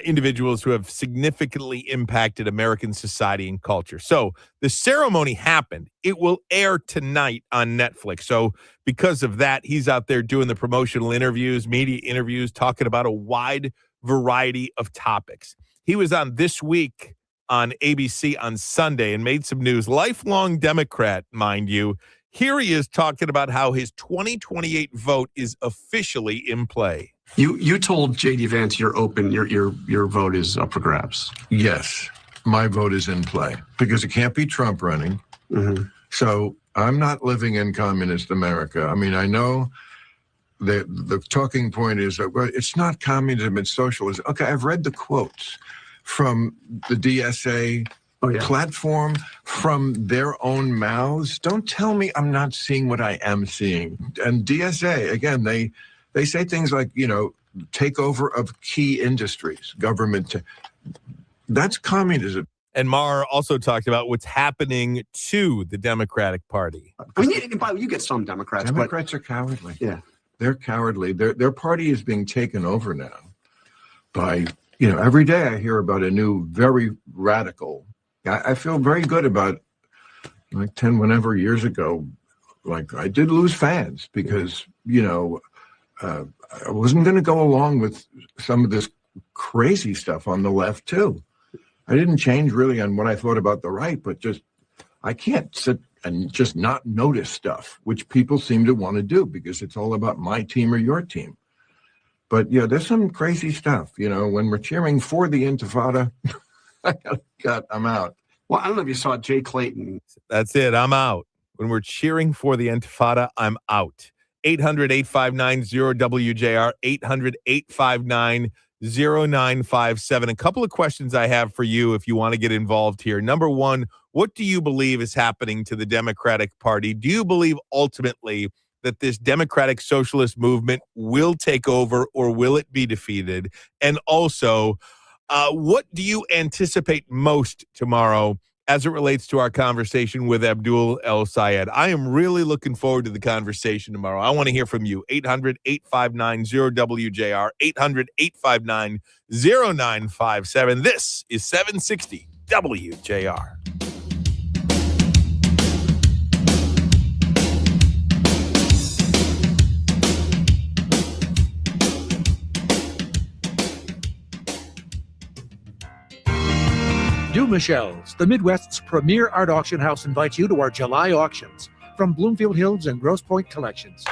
individuals who have significantly impacted American society and culture. So the ceremony happened. It will air tonight on Netflix. So because of that, he's out there doing the promotional interviews, media interviews, talking about a wide variety of topics. He was on This Week on ABC on Sunday and made some news. Lifelong Democrat, mind you. Here he is talking about how his 2028 vote is officially in play.
You told J.D. Vance you're open, your vote is up for grabs.
Yes, my vote is in play because it can't be Trump running.
Mm-hmm.
So I'm not living in communist America. I mean, I know the talking point is that, well, it's not communism, it's socialism. Okay, I've read the quotes from the DSA platform, from their own mouths. Don't tell me I'm not seeing what I am seeing. And DSA, again, they say things like, takeover of key industries, government. That's communism.
And Maher also talked about what's happening to the Democratic Party.
I mean, you get some Democrats.
Democrats are cowardly.
Yeah.
They're cowardly. Their party is being taken over now by, every day I hear about a new, very radical. I feel very good about like 10 whenever years ago. Like I did lose fans because, I wasn't going to go along with some of this crazy stuff on the left, too. I didn't change really on what I thought about the right, but I can't sit and just not notice stuff, which people seem to want to do because it's all about my team or your team. But, there's some crazy stuff, when we're cheering for the Intifada, I'm out.
Well, I don't know if you saw Jay Clayton.
That's it. I'm out. When we're cheering for the Intifada, I'm out. 800-859-0WJR, 800-859-0957. A couple of questions I have for you if you want to get involved here. Number one, what do you believe is happening to the Democratic Party? Do you believe ultimately that this democratic socialist movement will take over or will it be defeated? And also, what do you anticipate most tomorrow as it relates to our conversation with Abdul El-Sayed? I am really looking forward to the conversation tomorrow. I want to hear from you. 800-859-0WJR, 800-859-0957. This is 760 WJR.
Du Michel's, the Midwest's premier art auction house, invites you to our July auctions. From Bloomfield Hills and Grosse Pointe Collections.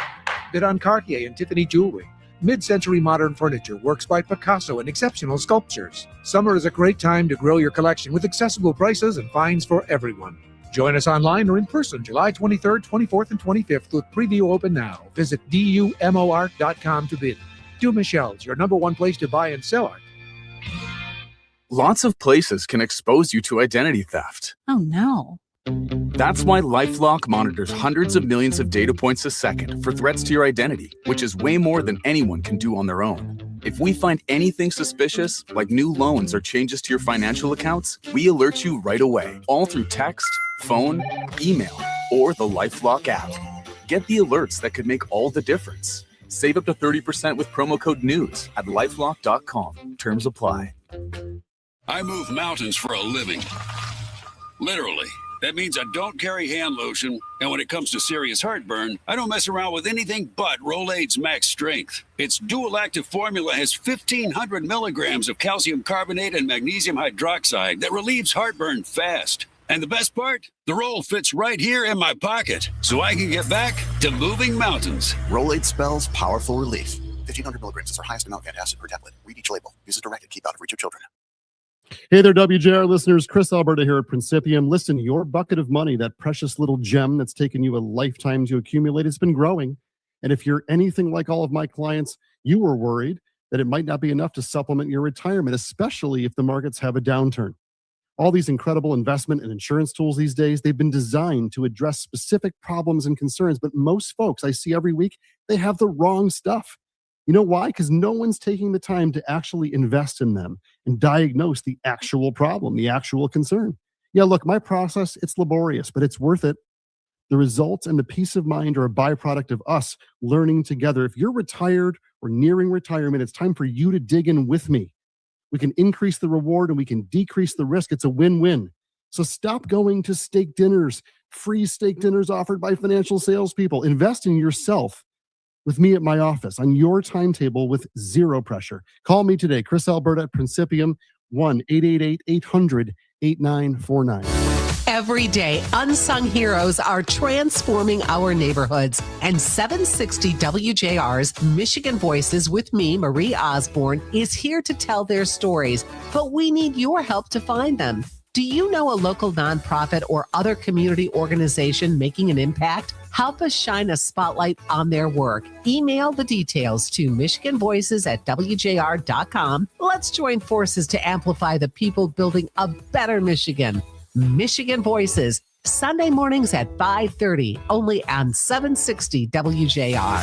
Bid on Cartier and Tiffany jewelry. Mid-century modern furniture, works by Picasso, and exceptional sculptures. Summer is a great time to grow your collection with accessible prices and finds for everyone. Join us online or in person July 23rd, 24th, and 25th with preview open now. Visit dumort.com to bid. Du Michel's, your number one place to buy and sell art.
Lots of places can expose you to identity theft.
Oh no.
That's why LifeLock monitors hundreds of millions of data points a second for threats to your identity, which is way more than anyone can do on their own. If we find anything suspicious, like new loans or changes to your financial accounts, we alert you right away, all through text, phone, email, or the LifeLock app. Get the alerts that could make all the difference. Save up to 30% with promo code NEWS at lifelock.com. Terms apply.
I move mountains for a living. Literally. That means I don't carry hand lotion, and when it comes to serious heartburn, I don't mess around with anything but Rolaids Max Strength. Its dual-active formula has 1,500 milligrams of calcium carbonate and magnesium hydroxide that relieves heartburn fast. And the best part? The roll fits right here in my pocket, so I can get back to moving mountains.
Rolaids spells powerful relief. 1,500 milligrams is our highest amount of antacid per tablet. Read each label. Use as directed. Keep out of reach of children.
Hey there, WJR listeners. Chris Alberta here at Principium. Listen, your bucket of money, that precious little gem that's taken you a lifetime to accumulate, has been growing. And if you're anything like all of my clients, you were worried that it might not be enough to supplement your retirement, especially if the markets have a downturn. All these incredible investment and insurance tools these days, they've been designed to address specific problems and concerns, but most folks I see every week, they have the wrong stuff. You know why? Because no one's taking the time to actually invest in them and diagnose the actual problem, the actual concern. Yeah, look, my process, it's laborious, but it's worth it. The results and the peace of mind are a byproduct of us learning together. If you're retired or nearing retirement, it's time for you to dig in with me. We can increase the reward and we can decrease the risk. It's a win-win. So stop going to steak dinners, free steak dinners offered by financial salespeople. Invest in yourself with me at my office on your timetable with zero pressure. Call me today, Chris Alberta at Principium, 1-888-800-8949.
Every day, unsung heroes are transforming our neighborhoods. And 760 WJR's Michigan Voices with me, Marie Osborne, is here to tell their stories. But we need your help to find them. Do you know a local nonprofit or other community organization making an impact? Help us shine a spotlight on their work. Email the details to michiganvoices@wjr.com. Let's join forces to amplify the people building a better Michigan. Michigan Voices, Sunday mornings at 5:30, only on 760 WJR.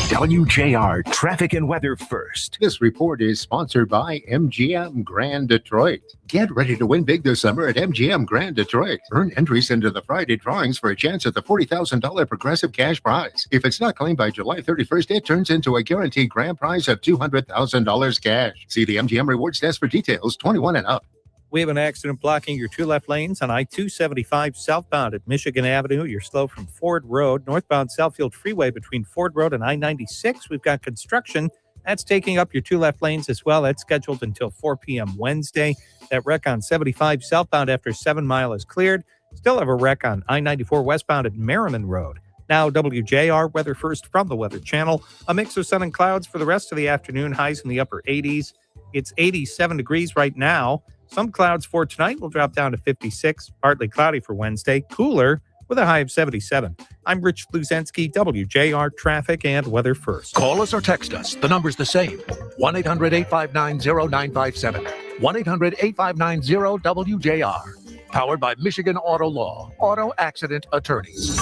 WJR traffic and weather first.
This report is sponsored by MGM Grand Detroit. Get ready to win big this summer at MGM Grand Detroit. Earn entries into the Friday drawings for a chance at the $40,000 Progressive cash prize. If it's not claimed by July 31st, it turns into a guaranteed grand prize of $200,000 cash. See the MGM Rewards desk for details, 21 and up.
We have an accident blocking your two left lanes on I-275 southbound at Michigan Avenue. You're slow from Ford Road. Northbound Southfield Freeway between Ford Road and I-96. We've got construction. That's taking up your two left lanes as well. That's scheduled until 4 p.m. Wednesday. That wreck on 75 southbound after 7 Mile is cleared. Still have a wreck on I-94 westbound at Merriman Road. Now WJR weather first from the Weather Channel. A mix of sun and clouds for the rest of the afternoon. Highs in the upper 80s. It's 87 degrees right now. Some clouds for tonight will drop down to 56. Partly cloudy for Wednesday. Cooler with a high of 77. I'm Rich Bluzensky, WJR Traffic and Weather First.
Call us or text us. The number's the same. 1-800-859-0957. 1-800-859-0WJR. Powered by Michigan Auto Law. Auto Accident Attorneys.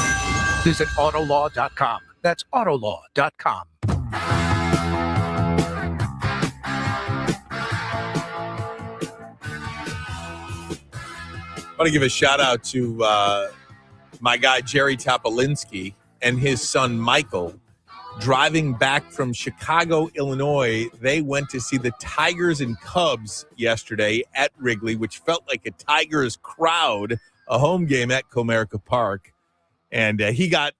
Visit autolaw.com. That's autolaw.com.
I want to give a shout out to my guy, Jerry Topolinsky, and his son, Michael. Driving back from Chicago, Illinois, they went to see the Tigers and Cubs yesterday at Wrigley, which felt like a Tigers crowd, a home game at Comerica Park. And he got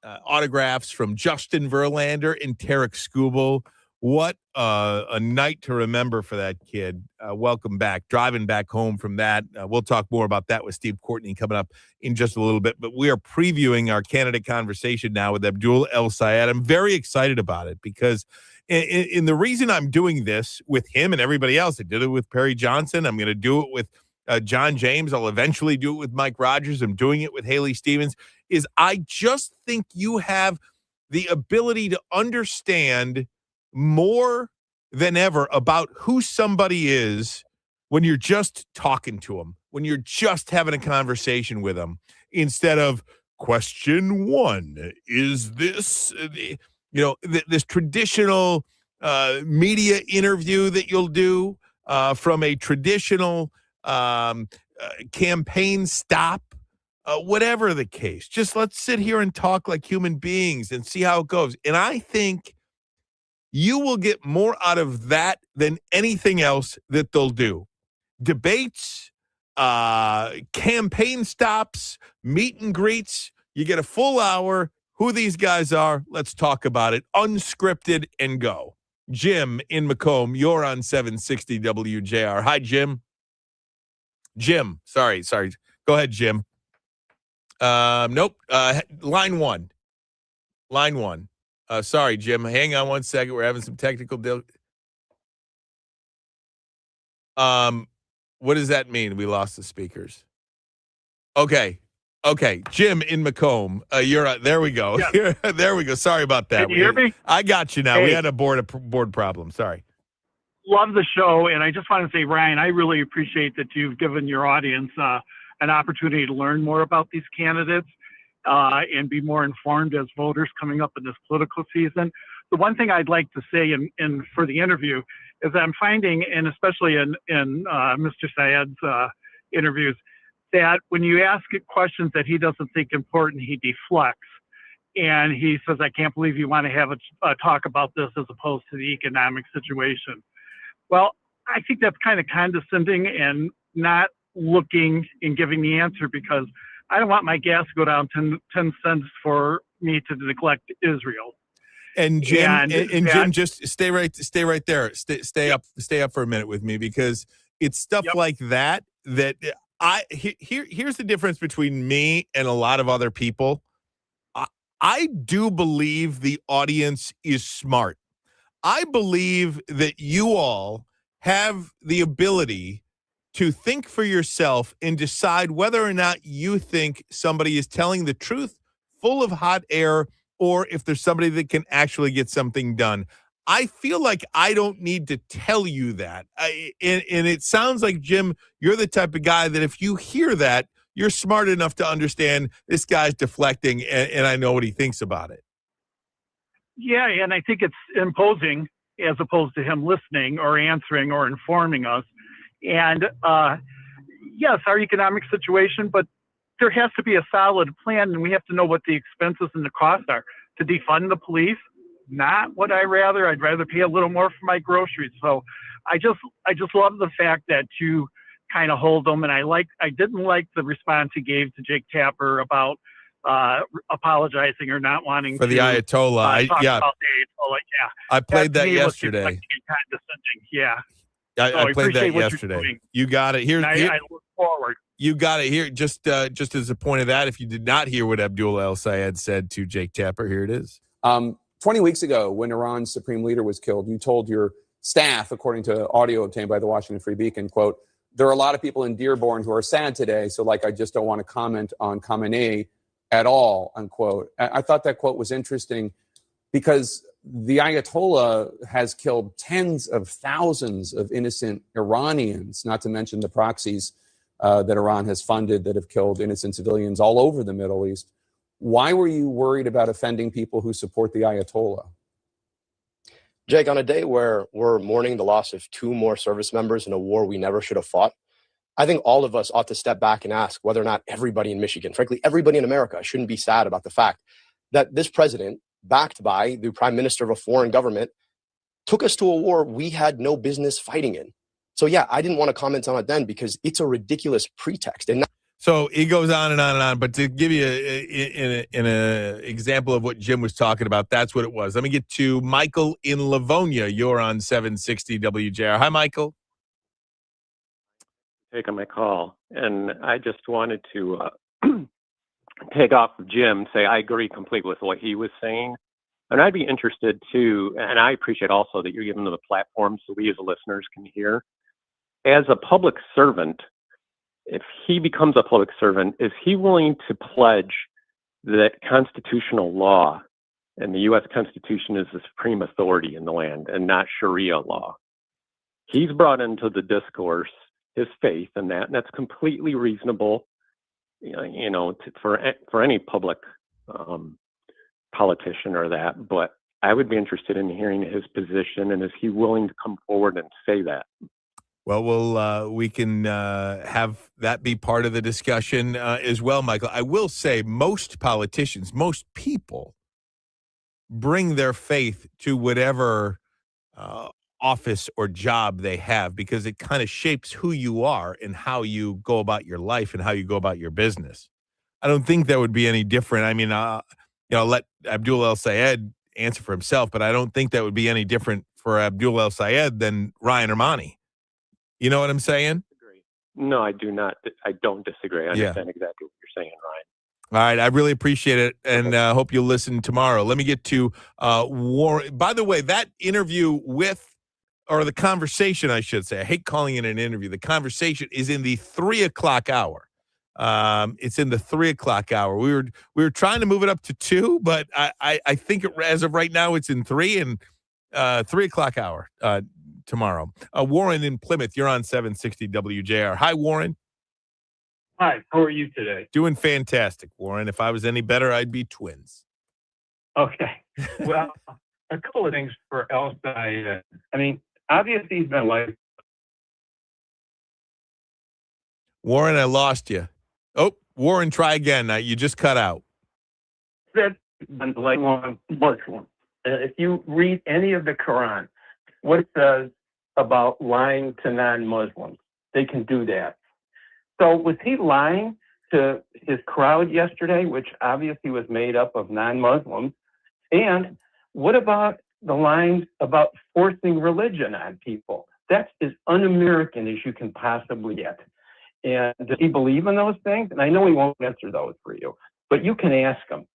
autographs from Justin Verlander and Tarek Skubal. What a night to remember for that kid. Welcome back. Driving back home from that. We'll talk more about that with Steve Courtney coming up in just a little bit. But we are previewing our candidate conversation now with Abdul El-Sayed. I'm very excited about it because in the reason I'm doing this with him and everybody else, I did it with Perry Johnson. I'm going to do it with John James. I'll eventually do it with Mike Rogers. I'm doing it with Haley Stevens. Is I just think you have the ability to understand more than ever about who somebody is when you're just talking to them, when you're just having a conversation with them, instead of question one, is this, this traditional media interview that you'll do from a traditional campaign stop, whatever the case. Just let's sit here and talk like human beings and see how it goes. And I think you will get more out of that than anything else that they'll do. Debates, campaign stops, meet and greets. You get a full hour. Who these guys are, let's talk about it. Unscripted and go. Jim in Macomb, you're on 760 WJR. Hi, Jim. Jim, sorry. Go ahead, Jim. Nope. Line one. Sorry, Jim. Hang on one second. We're having some technical deal. What does that mean? We lost the speakers. Okay. Okay, Jim in Macomb, you're there. We go.
Yeah.
There we go. Sorry about that.
Can you hear me?
I got you now.
Hey.
We had a board problem. Sorry.
Love the show, and I just want to say, Ryan, I really appreciate that you've given your audience an opportunity to learn more about these candidates and be more informed as voters coming up in this political season. The one thing I'd like to say in for the interview is that I'm finding, and especially in Mr. Sayed's interviews, that when you ask it questions that he doesn't think important, he deflects. And he says, I can't believe you want to have a talk about this as opposed to the economic situation. Well, I think that's kind of condescending and not looking and giving the answer, because I don't want my gas to go down 10 cents for me to neglect Israel.
And Jim, Jim, just stay right there. Stay up for a minute with me, because it's stuff like that here's the difference between me and a lot of other people. I do believe the audience is smart. I believe that you all have the ability to think for yourself and decide whether or not you think somebody is telling the truth, full of hot air, or if there's somebody that can actually get something done. I feel like I don't need to tell you that. And it sounds like, Jim, you're the type of guy that if you hear that, you're smart enough to understand this guy's deflecting, and I know what he thinks about it.
Yeah, and I think it's imposing as opposed to him listening or answering or informing us. And yes, our economic situation, but there has to be a solid plan, and we have to know what the expenses and the costs are. To defund the police, not what I'd rather pay a little more for my groceries. So I just love the fact that you kind of hold them. And I didn't like the response he gave to Jake Tapper about apologizing or not wanting
for the Ayatollah.
Talk about the Ayatollah. Yeah,
I played that yesterday.
Condescending. Yeah,
I played that yesterday. You got it.
I look forward.
You got it here. Just as a point of that, if you did not hear what Abdul El-Sayed said to Jake Tapper, here it is.
20 weeks ago, when Iran's supreme leader was killed, you told your staff, according to audio obtained by the Washington Free Beacon, quote, there are a lot of people in Dearborn who are sad today, so I just don't want to comment on Khamenei at all, unquote. I thought that quote was interesting because the Ayatollah has killed tens of thousands of innocent Iranians, not to mention the proxies that Iran has funded that have killed innocent civilians all over the Middle East. Why were you worried about offending people who support the Ayatollah?
Jake, on a day where we're mourning the loss of 2 more service members in a war we never should have fought, I think all of us ought to step back and ask whether or not everybody in Michigan, frankly, everybody in America, shouldn't be sad about the fact that this president, backed by the prime minister of a foreign government, took us to a war we had no business fighting in. So yeah, I didn't want to comment on it then because it's a ridiculous pretext. And
so it goes on and on and on. But to give you an example of what Jim was talking about, that's what it was. Let me get to Michael in Livonia. You're on 760 WJR. Hi, Michael.
Taking my call. And I just wanted to take off of Jim, say I agree completely with what he was saying. And I'd be interested too, and I appreciate also that you're giving them a platform so we as listeners can hear. As a public servant, if he becomes a public servant, is he willing to pledge that constitutional law and the U.S. Constitution is the supreme authority in the land and not Sharia law? He's brought into the discourse his faith in that, and that's completely reasonable, for any public politician or that. But I would be interested in hearing his position, and is he willing to come forward and say that?
Well, we can have that be part of the discussion as well, Michael. I will say most politicians, most people bring their faith to whatever office or job they have because it kind of shapes who you are and how you go about your life and how you go about your business. I don't think that would be any different. I mean, I'll let Abdul El-Sayed answer for himself, but I don't think that would be any different for Abdul El-Sayed than Ryan Ermanni. You know what I'm saying?
No, I do not. I don't disagree. I understand exactly what you're saying, Ryan.
All right. I really appreciate it, and hope you'll listen tomorrow. Let me get to Warren. By the way, that interview or the conversation, I should say. I hate calling it an interview. The conversation is in the 3 o'clock hour. It's in the 3 o'clock hour. We were trying to move it up to 2, but I think as of right now it's in 3 and 3 o'clock hour tomorrow. Warren in Plymouth, you're on 760 WJR. Hi, Warren.
Hi, how are you today?
Doing fantastic, Warren. If I was any better, I'd be twins.
Okay. Well, a couple of things for El-Sayed. I mean, obviously he's been like.
Warren, I lost you. Oh, Warren, try again. You just cut out.
Been like Muslim. If you read any of the Quran, what it says about lying to non-Muslims, they can do that. So was he lying to his crowd yesterday, which obviously was made up of non-Muslims? And what about the lines about forcing religion on people? That's as un-American as you can possibly get. And does he believe in those things? And I know he won't answer those for you, but you can ask him.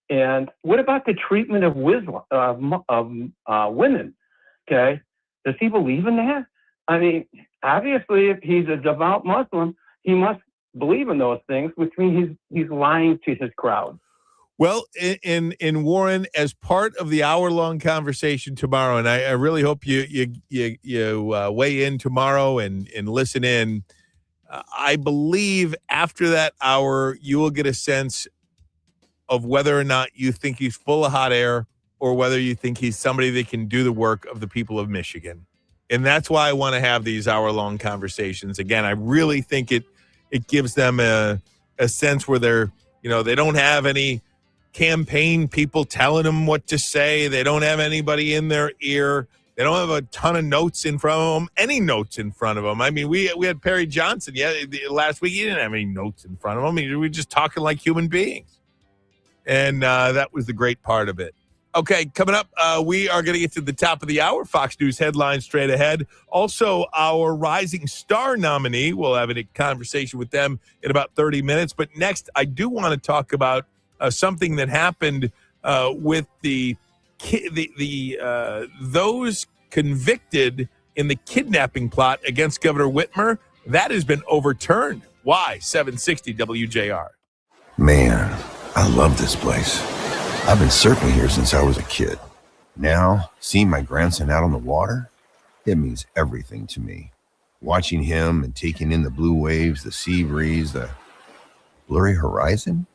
And what about the treatment of women? Okay, does he believe in that? I mean, obviously, if he's a devout Muslim, he must believe in those things, which means he's lying to his crowd.
Well, in Warren, as part of the hour-long conversation tomorrow, and I really hope you weigh in tomorrow and listen in. I believe after that hour, you will get a sense of whether or not you think he's full of hot air or whether you think he's somebody that can do the work of the people of Michigan. And that's why I want to have these hour-long conversations. Again, I really think it gives them a sense where they don't have any campaign people telling them what to say. They don't have anybody in their ear. They don't have a ton of notes in front of them, any notes in front of them. I mean, we had Perry Johnson last week. He didn't have any notes in front of him. We were just talking like human beings. And that was the great part of it. Okay, coming up, we are going to get to the top of the hour. Fox News headlines straight ahead. Also, our Rising Star nominee. We'll have a conversation with them in about 30 minutes. But next, I do want to talk about something that happened with those convicted in the kidnapping plot against Governor Whitmer. That has been overturned. Why? 760 WJR.
Man, I love this place. I've been surfing here since I was a kid. Now, seeing my grandson out on the water, it means everything to me. Watching him and taking in the blue waves, the sea breeze, the blurry horizon.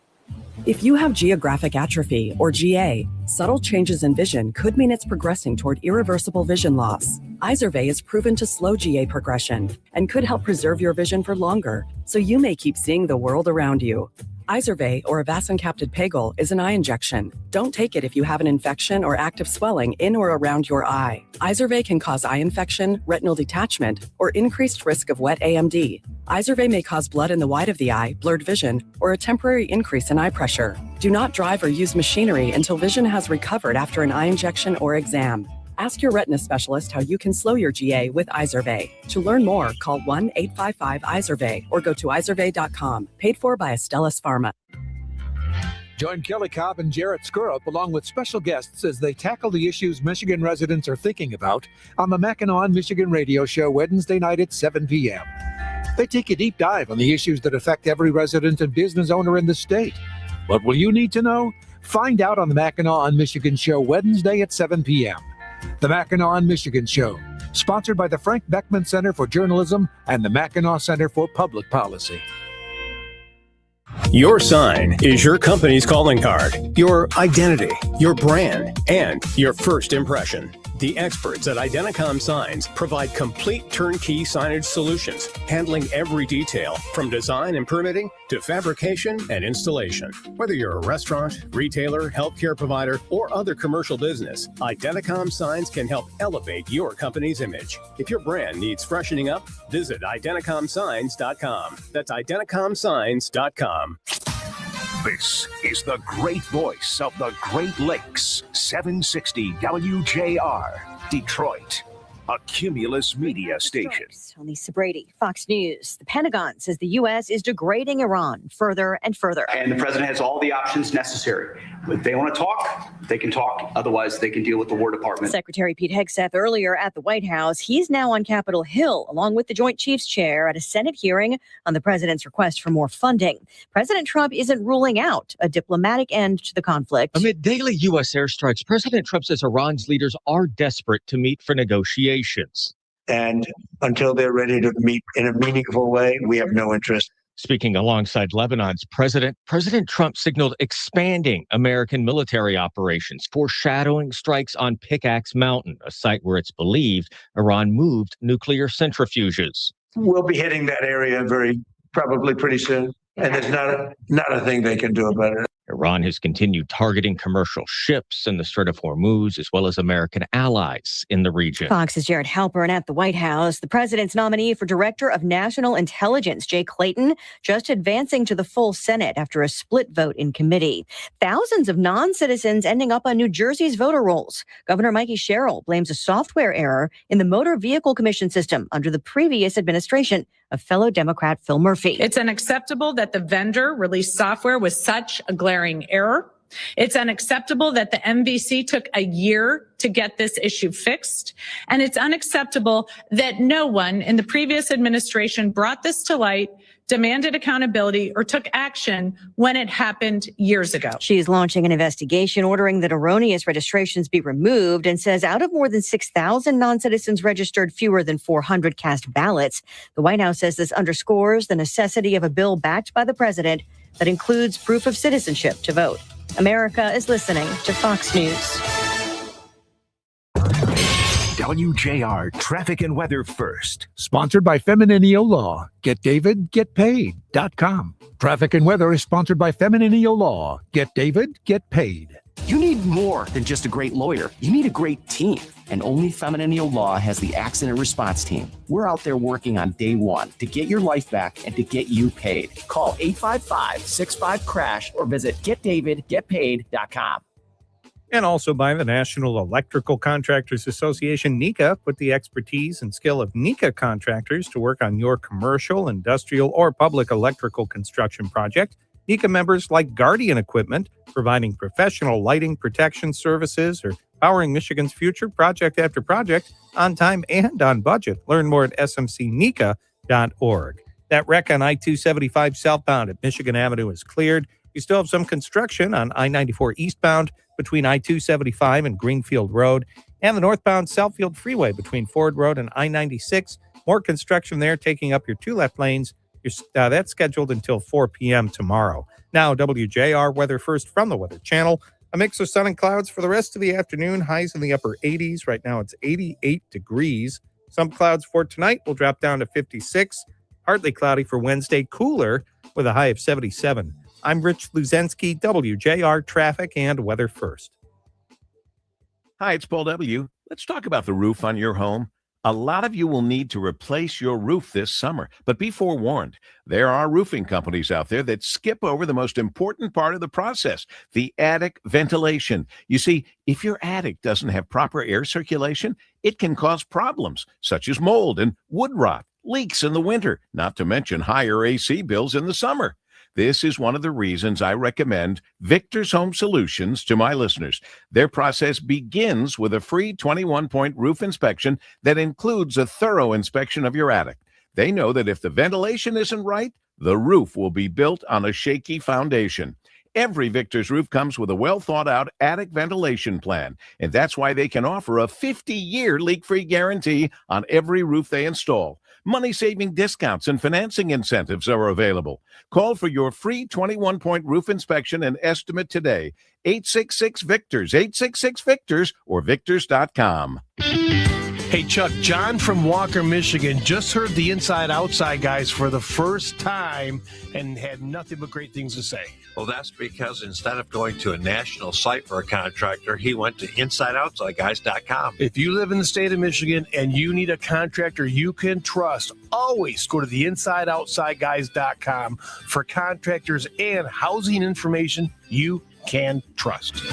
If you have geographic atrophy, or GA, subtle changes in vision could mean it's progressing toward irreversible vision loss. Izervay is proven to slow GA progression and could help preserve your vision for longer, so you may keep seeing the world around you. Izervay, or avacincaptad pegol, is an eye injection. Don't take it if you have an infection or active swelling in or around your eye. Izervay can cause eye infection, retinal detachment, or increased risk of wet AMD. Izervay may cause blood in the white of the eye, blurred vision, or a temporary increase in eye pressure. Do not drive or use machinery until vision has recovered after an eye injection or exam. Ask your retina specialist how you can slow your GA with Izervay. To learn more, call 1-855-IZERVAY or go to izervay.com. Paid for by Astellas Pharma.
Join Kelly Cobb and Jarrett Skurup along with special guests as they tackle the issues Michigan residents are thinking about on the Mackinac Michigan radio show Wednesday night at 7 p.m. They take a deep dive on the issues that affect every resident and business owner in the state. What will you need to know? Find out on the Mackinac Michigan show Wednesday at 7 p.m. The Mackinac Michigan Show, sponsored by the Frank Beckman Center for Journalism and the Mackinac Center for Public Policy.
Your sign is your company's calling card, your identity, your brand, and your first impression. The experts at Identicom Signs provide complete turnkey signage solutions, handling every detail from design and permitting to fabrication and installation. Whether you're a restaurant, retailer, healthcare provider, or other commercial business, Identicom Signs can help elevate your company's image. If your brand needs freshening up, visit IdenticomSigns.com. That's IdenticomSigns.com.
This is the great voice of the Great Lakes, 760 WJR, Detroit. a Cumulus media station.
On Lisa Brady, Fox News. The Pentagon says the U.S. is degrading Iran further and further.
And the president has all the options necessary. If they want to talk, they can talk. Otherwise, they can deal with the War Department.
Secretary Pete Hegseth earlier at the White House. He's now on Capitol Hill, along with the Joint Chiefs chair at a Senate hearing on the president's request for more funding. President Trump isn't ruling out a diplomatic end to the conflict.
Amid daily U.S. airstrikes, President Trump says Iran's leaders are desperate to meet for negotiations.
And until they're ready to meet in a meaningful way, we have no interest.
Speaking alongside Lebanon's president, President Trump signaled expanding American military operations, foreshadowing strikes on Pickaxe Mountain, a site where it's believed Iran moved nuclear centrifuges.
We'll be hitting that area probably pretty soon. And there's not a thing they can do about it.
Iran has continued targeting commercial ships in the Strait of Hormuz, as well as American allies in the region.
Fox's Jared Halpern at the White House. The president's nominee for Director of National Intelligence, Jay Clayton, just advancing to the full Senate after a split vote in committee. Thousands of non-citizens ending up on New Jersey's voter rolls. Governor Mikey Sherrill blames a software error in the Motor Vehicle Commission system under the previous administration of fellow Democrat Phil Murphy.
It's unacceptable that the vendor released software with such a glaring error. It's unacceptable that the MVC took a year to get this issue fixed. And it's unacceptable that no one in the previous administration brought this to light, demanded accountability, or took action when it happened years ago.
She's launching an investigation ordering that erroneous registrations be removed and says out of more than 6,000 non-citizens registered, fewer than 400 cast ballots. The White House says this underscores the necessity of a bill backed by the president that includes proof of citizenship to vote. America is listening to Fox News.
WJR Traffic and Weather First.
Sponsored by Femininio Law. GetDavidGetPaid.com. Traffic and Weather is sponsored by Femininio Law. Get David, get paid.
You need more than just a great lawyer. You need a great team. And only Femininio Law has the accident response team. We're out there working on day one to get your life back and to get you paid. Call 855-65-CRASH or visit GetDavidGetPaid.com.
And also by the National Electrical Contractors Association, NECA. Put the expertise and skill of NECA contractors to work on your commercial, industrial, or public electrical construction project. NECA members like Guardian Equipment, providing professional lighting protection services or powering Michigan's future project after project on time and on budget. Learn more at smcneca.org. That wreck on I-275 southbound at Michigan Avenue is cleared. You still have some construction on I-94 eastbound between I-275 and Greenfield Road, and the northbound Southfield Freeway between Ford Road and I-96. More construction there, taking up your two left lanes. That's scheduled until 4 p.m. tomorrow. Now, WJR Weather First from the Weather Channel. A mix of sun and clouds for the rest of the afternoon. Highs in the upper 80s. Right now, it's 88 degrees. Some clouds for tonight will drop down to 56. Partly cloudy for Wednesday. Cooler with a high of 77. I'm Rich Luzensky, WJR Traffic and Weather First.
Hi, it's Paul W. Let's talk about the roof on your home. A lot of you will need to replace your roof this summer, but be forewarned. There are roofing companies out there that skip over the most important part of the process, the attic ventilation. You see, if your attic doesn't have proper air circulation, it can cause problems such as mold and wood rot, leaks in the winter, not to mention higher AC bills in the summer. This is one of the reasons I recommend Victor's Home Solutions to my listeners. Their process begins with a free 21-point roof inspection that includes a thorough inspection of your attic. They know that if the ventilation isn't right, the roof will be built on a shaky foundation. Every Victor's roof comes with a well-thought-out attic ventilation plan, and that's why they can offer a 50-year leak-free guarantee on every roof they install. Money-saving discounts and financing incentives are available. Call for your free 21-point roof inspection and estimate today. 866-VICTORS, 866-VICTORS, or victors.com.
Hey, Chuck, John from Walker, Michigan, just heard the Inside Outside guys for the first time and had nothing but great things to say.
Well, that's because instead of going to a national site for a contractor, he went to InsideOutsideGuys.com.
If you live in the state of Michigan and you need a contractor you can trust, always go to the InsideOutsideGuys.com for contractors and housing information you can trust.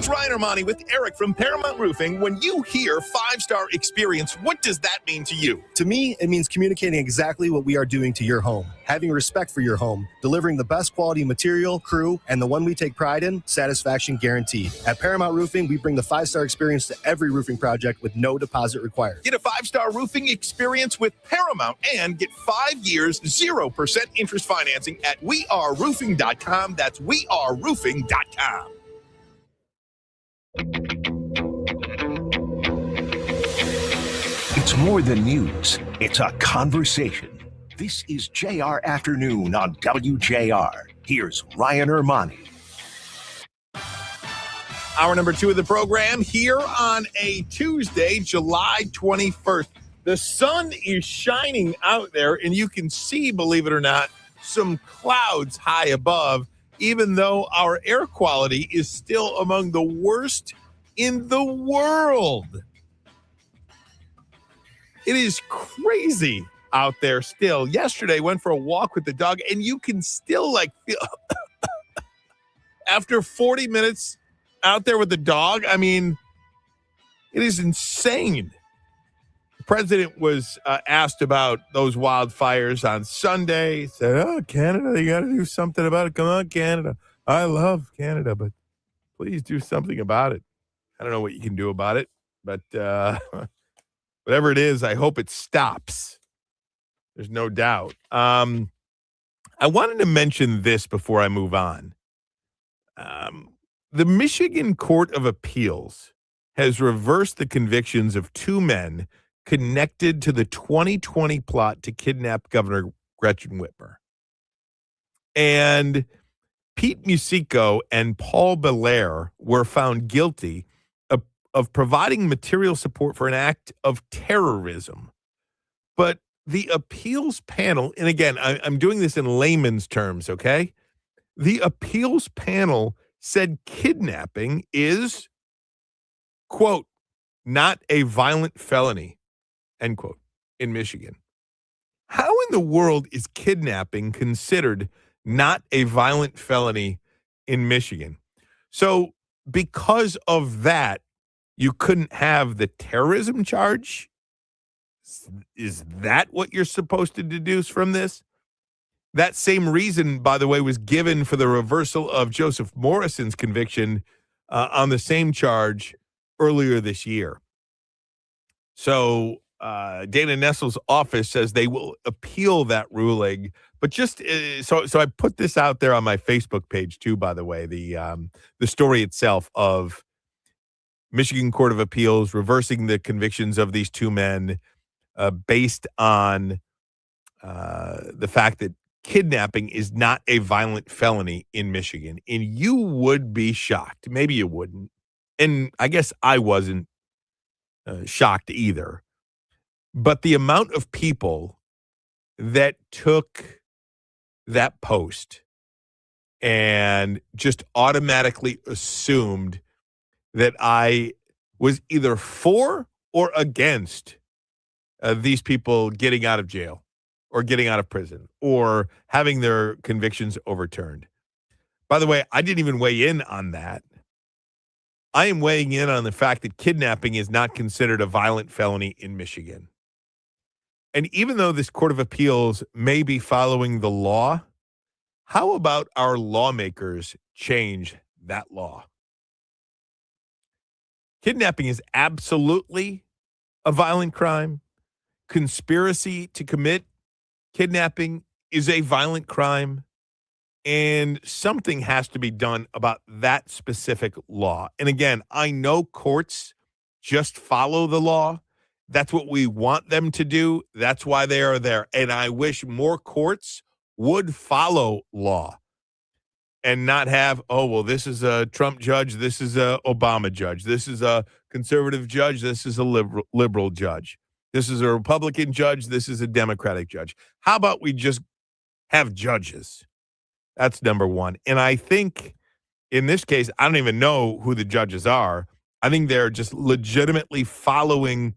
It's Ryan Ermanni with Eric from Paramount Roofing. When you hear 5-star experience, what does that mean to you?
To me, it means communicating exactly what we are doing to your home, having respect for your home, delivering the best quality material, crew, and the one we take pride in, satisfaction guaranteed. At Paramount Roofing, we bring the 5-star experience to every roofing project with no deposit required.
Get a 5-star roofing experience with Paramount and get 5 years, 0% interest financing at weareroofing.com. That's weareroofing.com.
It's more than news. It's a conversation. This is JR Afternoon on WJR. Here's Ryan Ermanni.
Hour number 2 of the program here on a Tuesday, July 21st. The sun is shining out there, and you can see, believe it or not, some clouds high above, even though our air quality is still among the worst in the world. It is crazy out there still. Yesterday, went for a walk with the dog, and you can still feel after 40 minutes out there with the dog. I mean, it is insane. The president was asked about those wildfires on Sunday. He said, "Oh, Canada, you got to do something about it. Come on, Canada. I love Canada, but please do something about it." I don't know what you can do about it, but whatever it is, I hope it stops. There's no doubt. I wanted to mention this before I move on. The Michigan Court of Appeals has reversed the convictions of 2 men connected to the 2020 plot to kidnap Governor Gretchen Whitmer. And Pete Musico and Paul Belair were found guilty of providing material support for an act of terrorism. But the appeals panel, and again, I'm doing this in layman's terms, okay? The appeals panel said kidnapping is, quote, not a violent felony, end quote, in Michigan. How in the world is kidnapping considered not a violent felony in Michigan? So because of that, you couldn't have the terrorism charge? Is that what you're supposed to deduce from this? That same reason, by the way, was given for the reversal of Joseph Morrison's conviction on the same charge earlier this year. So Dana Nessel's office says they will appeal that ruling. But just so I put this out there on my Facebook page too, by the way, the story itself of Michigan Court of Appeals reversing the convictions of these 2 men based on the fact that kidnapping is not a violent felony in Michigan. And you would be shocked. Maybe you wouldn't. And I guess I wasn't shocked either. But the amount of people that took that post and just automatically assumed that I was either for or against these people getting out of jail or getting out of prison or having their convictions overturned. By the way, I didn't even weigh in on that. I am weighing in on the fact that kidnapping is not considered a violent felony in Michigan. And even though this Court of Appeals may be following the law, how about our lawmakers change that law? Kidnapping is absolutely a violent crime. Conspiracy to commit kidnapping is a violent crime. And something has to be done about that specific law. And again, I know courts just follow the law. That's what we want them to do. That's why they are there. And I wish more courts would follow law and not have, oh, well, this is a Trump judge. This is a Obama judge. This is a conservative judge. This is a liberal judge. This is a Republican judge. This is a Democratic judge. How about we just have judges? That's number one. And I think in this case, I don't even know who the judges are. I think they're just legitimately following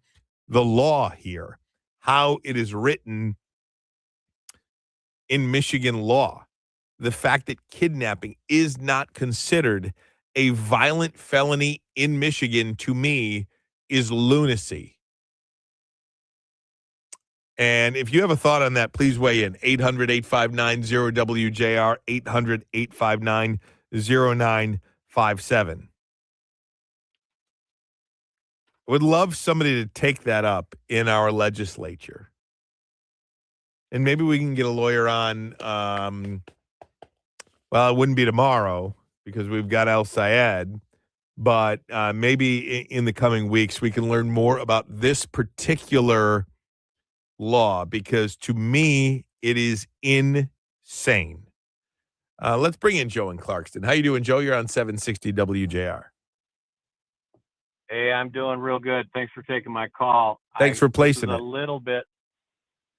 the law here, how it is written in Michigan law. The fact that kidnapping is not considered a violent felony in Michigan, to me, is lunacy. And if you have a thought on that, please weigh in. 800-859-0WJR, 800-859-0957. I would love somebody to take that up in our legislature. And maybe we can get a lawyer on. Well, it wouldn't be tomorrow because we've got El-Sayed. But maybe in the coming weeks, we can learn more about this particular law, because to me, it is insane. Let's bring in Joe in Clarkston. How you doing, Joe? You're on 760 WJR.
Hey, I'm doing real good. Thanks for taking my call.
Thanks for placing it.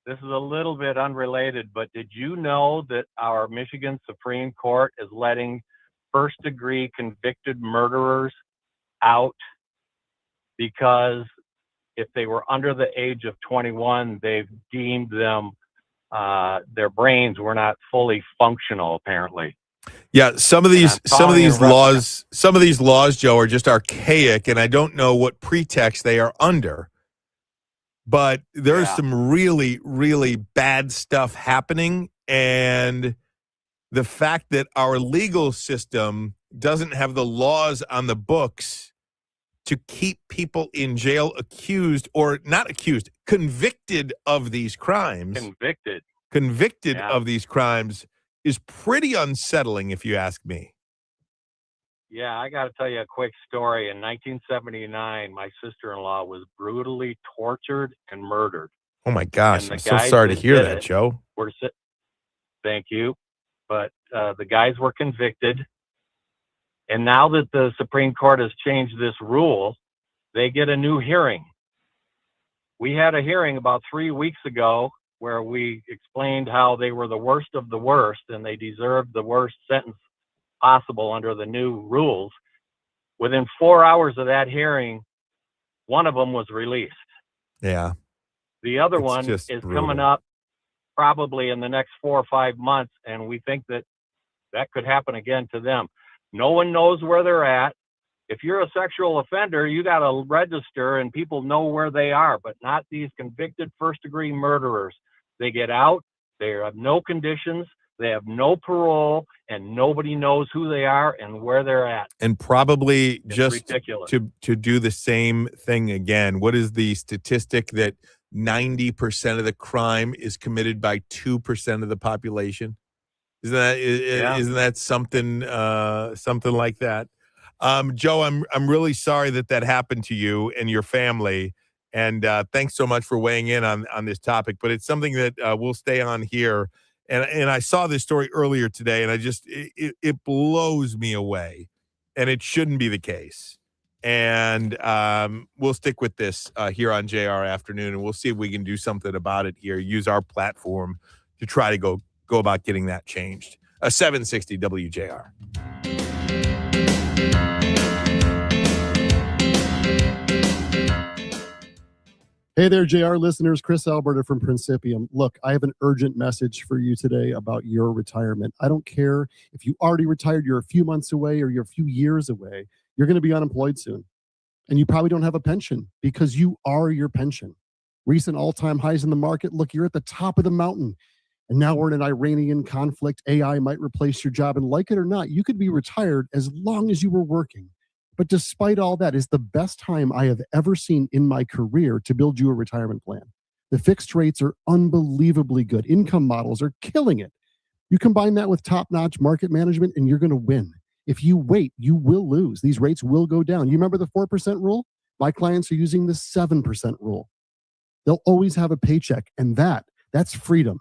This is a little bit unrelated, but did you know that our Michigan Supreme Court is letting first-degree convicted murderers out because if they were under the age of 21, they've deemed them, their brains were not fully functional, apparently.
Yeah, some of these laws, Joe, are just archaic, and I don't know what pretext they are under. But there's some really, really bad stuff happening, and the fact that our legal system doesn't have the laws on the books to keep people in jail convicted of these crimes. Convicted of these crimes is pretty unsettling, if you ask me.
Yeah, I got to tell you a quick story. In 1979, my sister-in-law was brutally tortured and murdered.
Oh, my gosh. I'm so sorry to hear that, Joe.
Thank you. But the guys were convicted. And now that the Supreme Court has changed this rule, they get a new hearing. We had a hearing about 3 weeks ago where we explained how they were the worst of the worst and they deserved the worst sentence possible under the new rules. Within 4 hours of that hearing, one of them was released.
Yeah.
The other one is coming up probably in the next 4 or 5 months, and we think that could happen again to them. No one knows where they're at. If you're a sexual offender, you got to register and people know where they are, but not these convicted first-degree murderers. They get out, they have no conditions, they have no parole, and nobody knows who they are and where they're at.
And probably
It's
just
ridiculous.
to do the same thing again. What is the statistic that 90% of the crime is committed by 2% of the population? Isn't that something like that? Joe, I'm really sorry that happened to you and your family. And thanks so much for weighing in on this topic. But it's something that we'll stay on here. And I saw this story earlier today, and it blows me away. And it shouldn't be the case. And we'll stick with this here on JR Afternoon, and we'll see if we can do something about it here. Use our platform to try to go about getting that changed. 760 WJR.
Hey there, JR listeners. Chris Alberta from Principium. Look, I have an urgent message for you today about your retirement. I don't care if you already retired, you're a few months away, or you're a few years away. You're going to be unemployed soon. And you probably don't have a pension because you are your pension. Recent all-time highs in the market. Look, you're at the top of the mountain. And now we're in an Iranian conflict. AI might replace your job. And like it or not, you could be retired as long as you were working. But despite all that, it's the best time I have ever seen in my career to build you a retirement plan. The fixed rates are unbelievably good. Income models are killing it. You combine that with top-notch market management, and you're going to win. If you wait, you will lose. These rates will go down. You remember the 4% rule? My clients are using the 7% rule. They'll always have a paycheck, and that's freedom.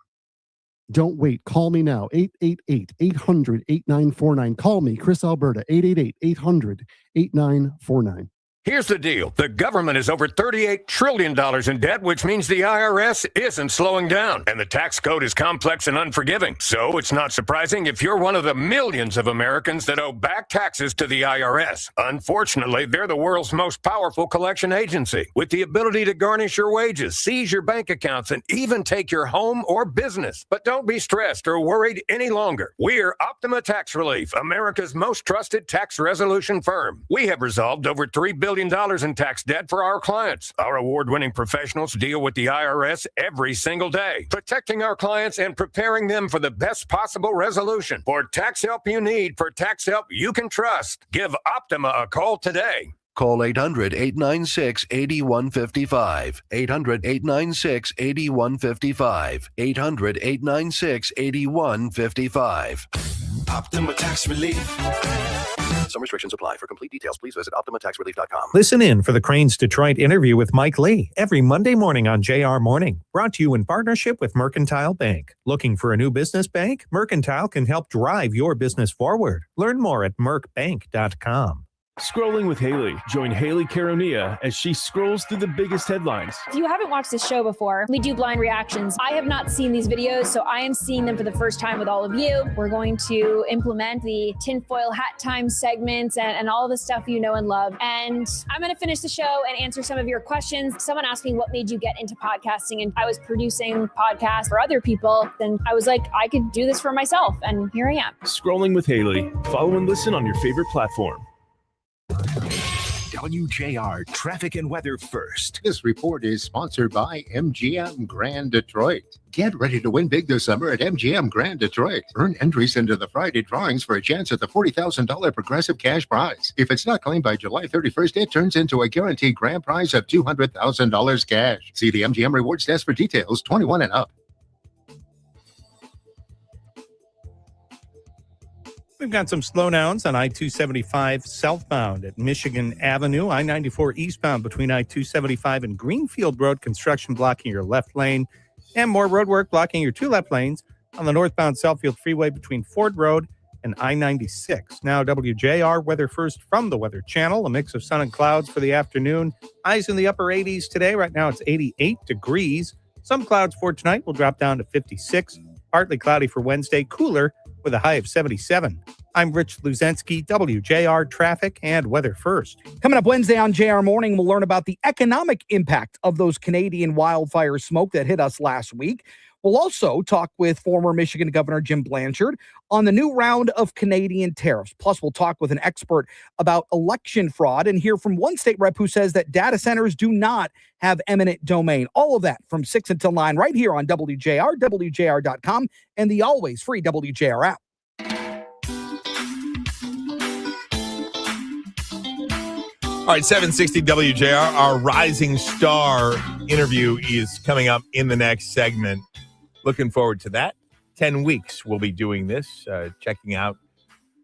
Don't wait. Call me now, 888-800-8949. Call me, Chris Alberta, 888-800-8949.
Here's the deal. The government is over $38 trillion in debt, which means the IRS isn't slowing down. And the tax code is complex and unforgiving. So it's not surprising if you're one of the millions of Americans that owe back taxes to the IRS. Unfortunately, they're the world's most powerful collection agency, with the ability to garnish your wages, seize your bank accounts, and even take your home or business. But don't be stressed or worried any longer. We're Optima Tax Relief, America's most trusted tax resolution firm. We have resolved over $3 billion in tax debt for our clients. Our award-winning professionals deal with the IRS every single day, protecting our clients and preparing them for the best possible resolution. For tax help you need, for tax help you can trust, give Optima a call today.
Call 800-896-8155. 800-896-8155. 800-896-8155.
Optima Tax Relief.
Some restrictions apply. For complete details, please visit OptimaTaxRelief.com.
Listen in for the Cranes Detroit interview with Mike Lee every Monday morning on JR Morning. Brought to you in partnership with Mercantile Bank. Looking for a new business bank? Mercantile can help drive your business forward. Learn more at mercbank.com.
Scrolling with Haley. Join Haley Caronia as she scrolls through the biggest headlines.
If you haven't watched this show before, we do blind reactions. I have not seen these videos, so I am seeing them for the first time with all of you. We're going to implement the tinfoil hat time segments and all the stuff you know and love. And I'm going to finish the show and answer some of your questions. Someone asked me what made you get into podcasting, and I was producing podcasts for other people. Then I was like, I could do this for myself, and here I am.
Scrolling with Haley. Follow and listen on your favorite platform.
WJR Traffic and Weather First.
This report is sponsored by MGM Grand Detroit. Get ready to win big this summer at MGM Grand Detroit. Earn entries into the Friday drawings for a chance at the $40,000 Progressive Cash Prize. If it's not claimed by July 31st, it turns into a guaranteed grand prize of $200,000 cash. See the MGM Rewards Desk for details. 21 and up.
We've got some slowdowns on I-275 southbound at Michigan Avenue, I-94 eastbound between I-275 and Greenfield Road, construction blocking your left lane, and more road work blocking your two left lanes on the northbound Southfield Freeway between Ford Road and I-96. Now WJR weather first from the Weather Channel, a mix of sun and clouds for the afternoon. Highs in the upper 80s today. Right now it's 88 degrees. Some clouds for tonight will drop down to 56. Partly cloudy for Wednesday, cooler with a high of 77. I'm Rich Luzensky, WJR Traffic and Weather First.
Coming up Wednesday on JR Morning, we'll learn about the economic impact of those Canadian wildfire smoke that hit us last week. We'll also talk with former Michigan Governor Jim Blanchard on the new round of Canadian tariffs. Plus, we'll talk with an expert about election fraud and hear from one state rep who says that data centers do not have eminent domain. All of that from 6 until 9 right here on WJR, WJR.com, and the always free WJR app.
All right, 760 WJR, our Rising Star interview is coming up in the next segment. Looking forward to that. 10 weeks we'll be doing this, checking out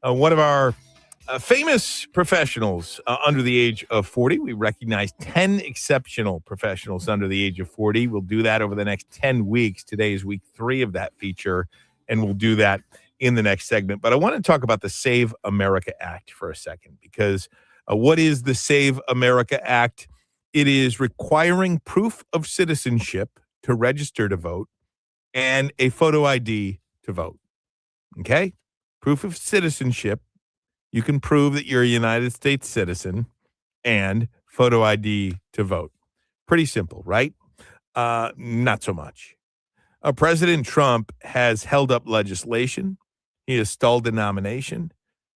one of our famous professionals under the age of 40. We recognize 10 exceptional professionals under the age of 40. We'll do that over the next 10 weeks. Today is week 3 of that feature, and we'll do that in the next segment. But I want to talk about the Save America Act for a second, because what is the Save America Act? It is requiring proof of citizenship to register to vote and a photo ID to vote. Okay? Proof of citizenship. You can prove that you're a United States citizen, and photo ID to vote. Pretty simple, right? Not so much. President Trump has held up legislation. He has stalled the nomination.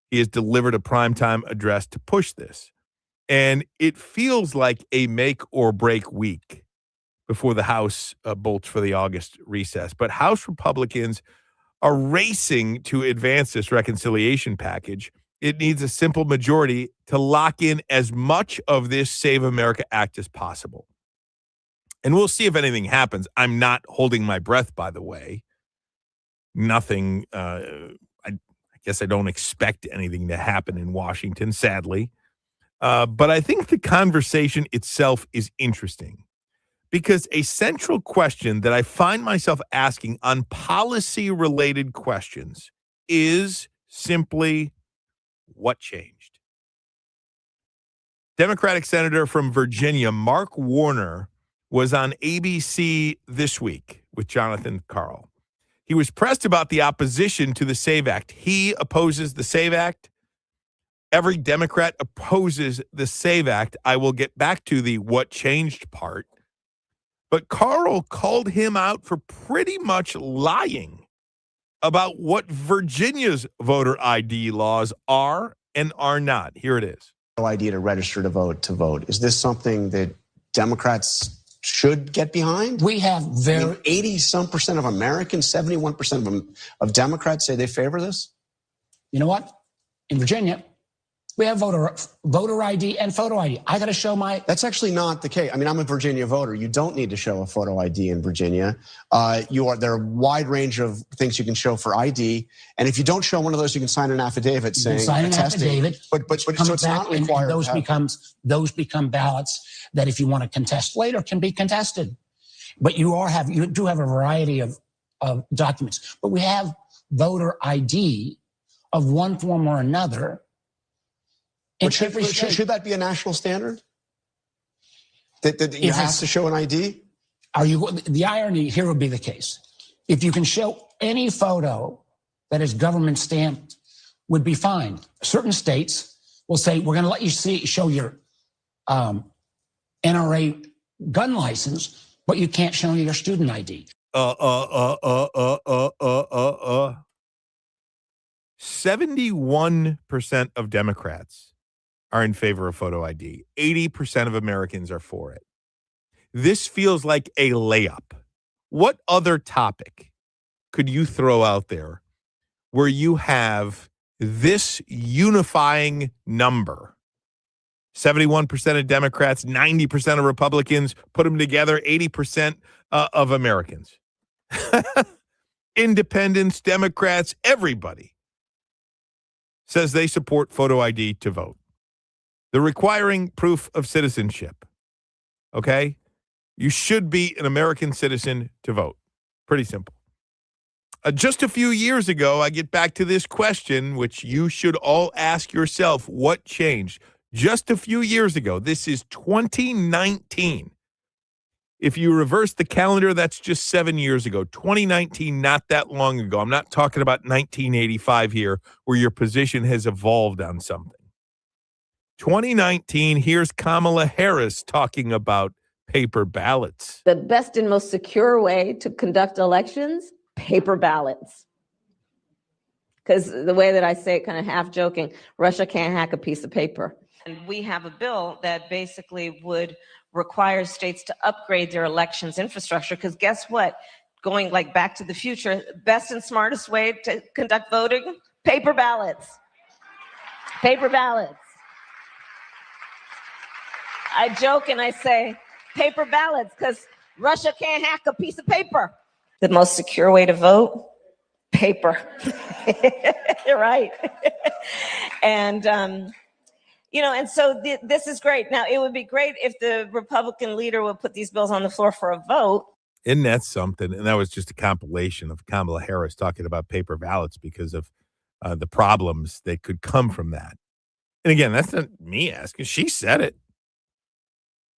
He has delivered a primetime address to push this. And it feels like a make or break week before the House bolts for the August recess. But House Republicans are racing to advance this reconciliation package. It needs a simple majority to lock in as much of this Save America Act as possible. And we'll see if anything happens. I'm not holding my breath, by the way. Nothing. I guess I don't expect anything to happen in Washington, sadly. But I think the conversation itself is interesting, because a central question that I find myself asking on policy-related questions is simply, what changed? Democratic Senator from Virginia, Mark Warner, was on ABC This Week with Jonathan Karl. He was pressed about the opposition to the SAVE Act. He opposes the SAVE Act. Every Democrat opposes the SAVE Act. I will get back to the what changed part. But Karl called him out for pretty much lying about what Virginia's voter ID laws are and are not. Here it is.
ID to register to vote. Is this something that Democrats should get behind?
We have
80-some% of Americans, 71% of Democrats say they favor this.
You know what? In Virginia, we have voter ID and photo ID. I got to show my...
That's actually not the case. I mean, I'm a Virginia voter. You don't need to show a photo ID in Virginia. There are a wide range of things you can show for ID. And if you don't show one of those, you can sign an affidavit saying...
sign an affidavit.
But so it's not required.
Those become ballots that if you want to contest later can be contested. But you do have a variety of documents. But we have voter ID of one form or another.
Should that be a national standard? That you have to show an ID?
The irony here would be the case. If you can show any photo that is government stamped, would be fine. Certain states will say, we're going to let you show your NRA gun license, but you can't show your student ID.
71% of Democrats are in favor of photo ID. 80% of Americans are for it. This feels like a layup. What other topic could you throw out there where you have this unifying number? 71% of Democrats, 90% of Republicans, put them together, 80% of Americans. Independents, Democrats, everybody says they support photo ID to vote. The requiring proof of citizenship, okay? You should be an American citizen to vote. Pretty simple. Just a few years ago, I get back to this question, which you should all ask yourself, what changed? Just a few years ago, this is 2019. If you reverse the calendar, that's just 7 years ago. 2019, not that long ago. I'm not talking about 1985 here, where your position has evolved on something. 2019, here's Kamala Harris talking about paper ballots.
The best and most secure way to conduct elections, paper ballots. Because the way that I say it, kind of half joking, Russia can't hack a piece of paper.
And we have a bill that basically would require states to upgrade their elections infrastructure. Because guess what? Going like back to the future, best and smartest way to conduct voting, paper ballots. Paper ballots. I joke and I say paper ballots because Russia can't hack a piece of paper. The most secure way to vote, paper. You're right. And, and so this is great. Now, it would be great if the Republican leader would put these bills on the floor for a vote.
Isn't that something? And that was just a compilation of Kamala Harris talking about paper ballots because of the problems that could come from that. And again, that's not me asking. She said it.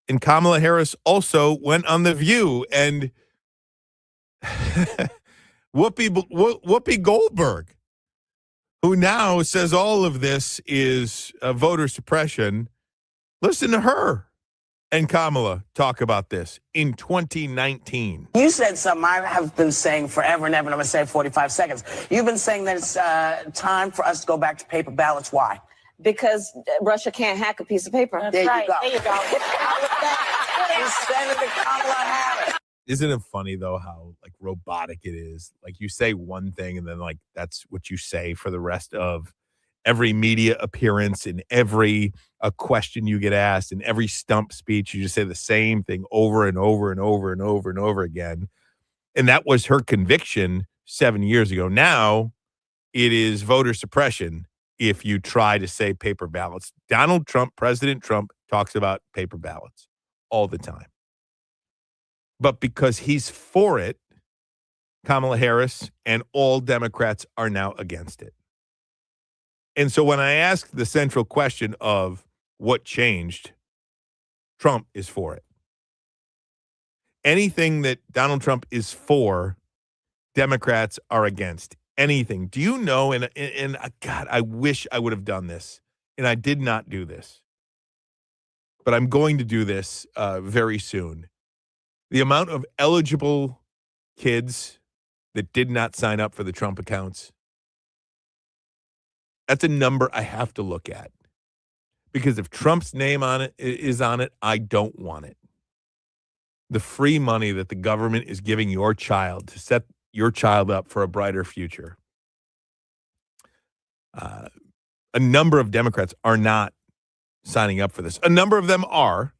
And Kamala Harris also went on The View, and Whoopi Goldberg, who now says all of this is voter suppression. Listen to her and Kamala talk about this in 2019.
You said something I have been saying forever and ever, and I'm going to say it 45 seconds. You've been saying that it's time for us to go back to paper ballots. Why?
Because Russia can't hack a piece of paper.
There you go.
There you go.
Senator Kamala Harris.
Isn't it funny, though, how like robotic it is? Like you say one thing and then like that's what you say for the rest of every media appearance and every question you get asked and every stump speech. You just say the same thing over and over and over and over and over again. And that was her conviction 7 years ago. Now it is voter suppression if you try to say paper ballots. Donald Trump, President Trump, talks about paper ballots all the time. But because he's for it, Kamala Harris and all Democrats are now against it. And so when I ask the central question of what changed, Trump is for it. Anything that Donald Trump is for, Democrats are against. Anything. Do you know, and God, I wish I would have done this, and I did not do this, but I'm going to do this very soon. The amount of eligible kids that did not sign up for the Trump accounts, that's a number I have to look at. Because if Trump's name is on it, I don't want it. The free money that the government is giving your child to set your child up for a brighter future. A number of Democrats are not signing up for this. A number of them are.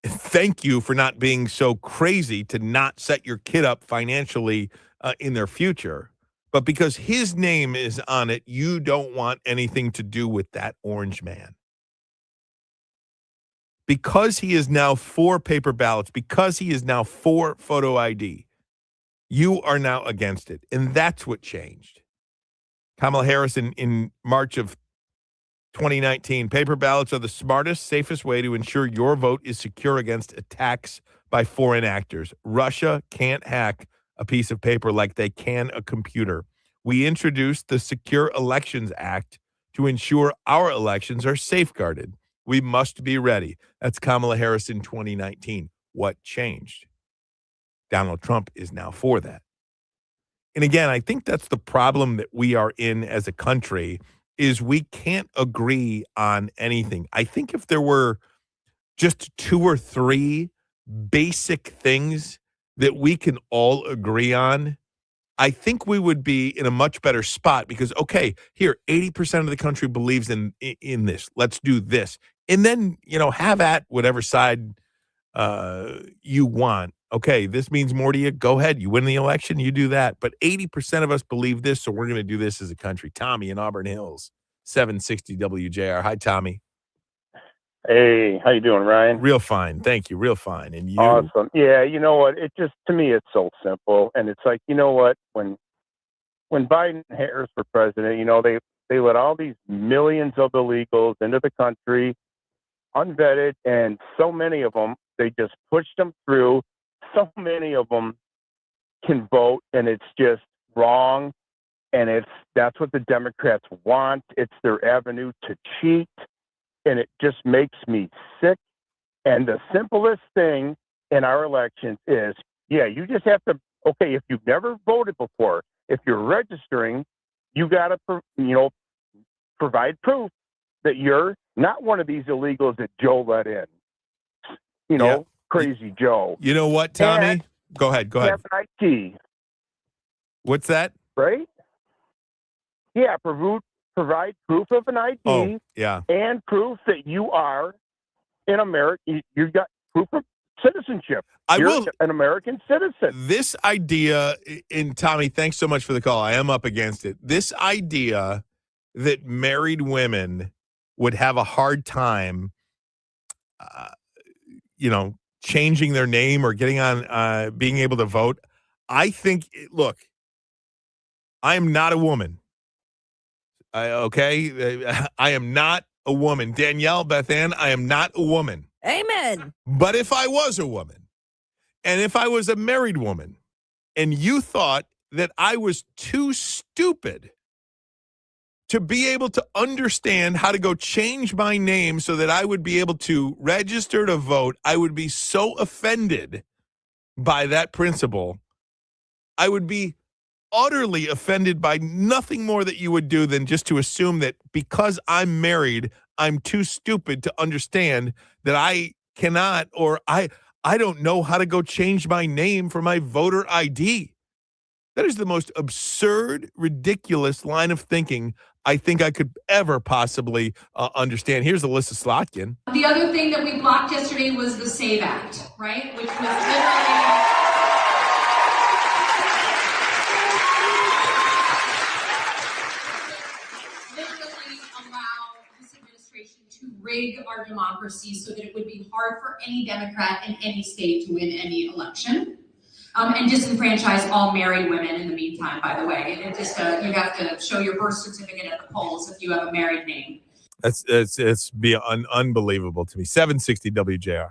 Thank you for not being so crazy to not set your kid up financially in their future. But because his name is on it, you don't want anything to do with that orange man. Because he is now for paper ballots, because he is now for photo ID, you are now against it. And that's what changed. Kamala Harris in March of 2019, paper ballots are the smartest, safest way to ensure your vote is secure against attacks by foreign actors. Russia can't hack a piece of paper like they can a computer. We introduced the Secure Elections Act to ensure our elections are safeguarded. We must be ready. That's Kamala Harris in 2019. What changed? Donald Trump is now for that. And again, I think that's the problem that we are in as a country, is we can't agree on anything. I think if there were just 2 or 3 basic things that we can all agree on, I think we would be in a much better spot because, okay, here, 80% of the country believes in this. Let's do this. And then, have at whatever side you want. Okay, this means more to you. Go ahead. You win the election, you do that. But 80% of us believe this, so we're going to do this as a country. Tommy in Auburn Hills, 760 WJR. Hi, Tommy.
Hey, how you doing, Ryan?
Real fine. Thank you. Real fine. And you?
Awesome. Yeah, you know what? To me, it's so simple. And it's like, you know what? When Biden and Harris were president, they let all these millions of illegals into the country, unvetted, and so many of them, they just pushed them through. So many of them can vote, and it's just wrong. And that's what the Democrats want. It's their avenue to cheat, and it just makes me sick. And the simplest thing in our elections is, you just have to, if you've never voted before, if you're registering, you got to, provide proof that you're not one of these illegals that Joe let in. Crazy Joe.
You know what, Tommy?
And
go ahead.
have an ID.
What's that?
Right? Yeah, provide proof of an ID.
Oh, yeah.
And proof that you are in America. You've got proof of citizenship. You're an American citizen.
This idea, and Tommy, thanks so much for the call. I am up against it. This idea that married women would have a hard time, changing their name or getting on, being able to vote. I think, look, I am not a woman. I am not a woman. Danielle, Beth Ann, I am not a woman.
Amen.
But if I was a woman, and if I was a married woman, and you thought that I was too stupid to be able to understand how to go change my name so that I would be able to register to vote, I would be so offended by that principle. I would be utterly offended by nothing more that you would do than just to assume that because I'm married, I'm too stupid to understand that I cannot, or I don't know how to go change my name for my voter ID. That is the most absurd, ridiculous line of thinking I think I could ever possibly understand. Here's Alyssa Slotkin.
The other thing that we blocked yesterday was the SAVE Act, right? Which was literally allow this administration to rig our democracy so that it would be hard for any Democrat in any state to win any election. And disenfranchise all married women in the meantime, by the way. It just you have to show your birth certificate at the polls if you have a married name.
It's unbelievable to me. 760 WJR.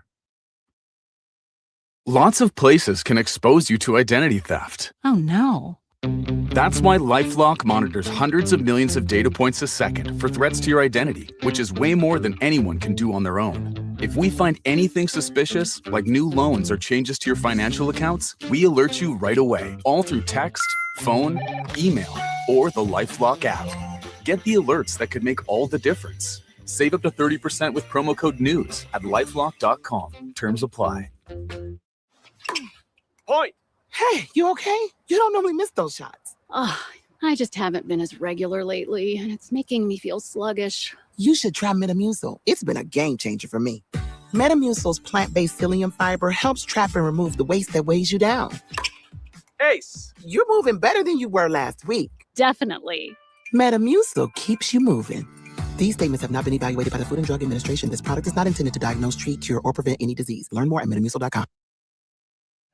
Lots of places can expose you to identity theft.
Oh no.
That's why LifeLock monitors hundreds of millions of data points a second for threats to your identity, which is way more than anyone can do on their own. If we find anything suspicious, like new loans or changes to your financial accounts, we alert you right away, all through text, phone, email, or the LifeLock app. Get the alerts that could make all the difference. Save up to 30% with promo code NEWS at LifeLock.com. Terms apply.
Point. Hey, you okay? You don't normally miss those shots.
I just haven't been as regular lately, and it's making me feel sluggish.
You should try Metamucil. It's been a game changer for me. Metamucil's plant-based psyllium fiber helps trap and remove the waste that weighs you down. Ace, you're moving better than you were last week.
Definitely.
Metamucil keeps you moving. These statements have not been evaluated by the Food and Drug Administration. This product is not intended to diagnose, treat, cure, or prevent any disease. Learn more at metamucil.com.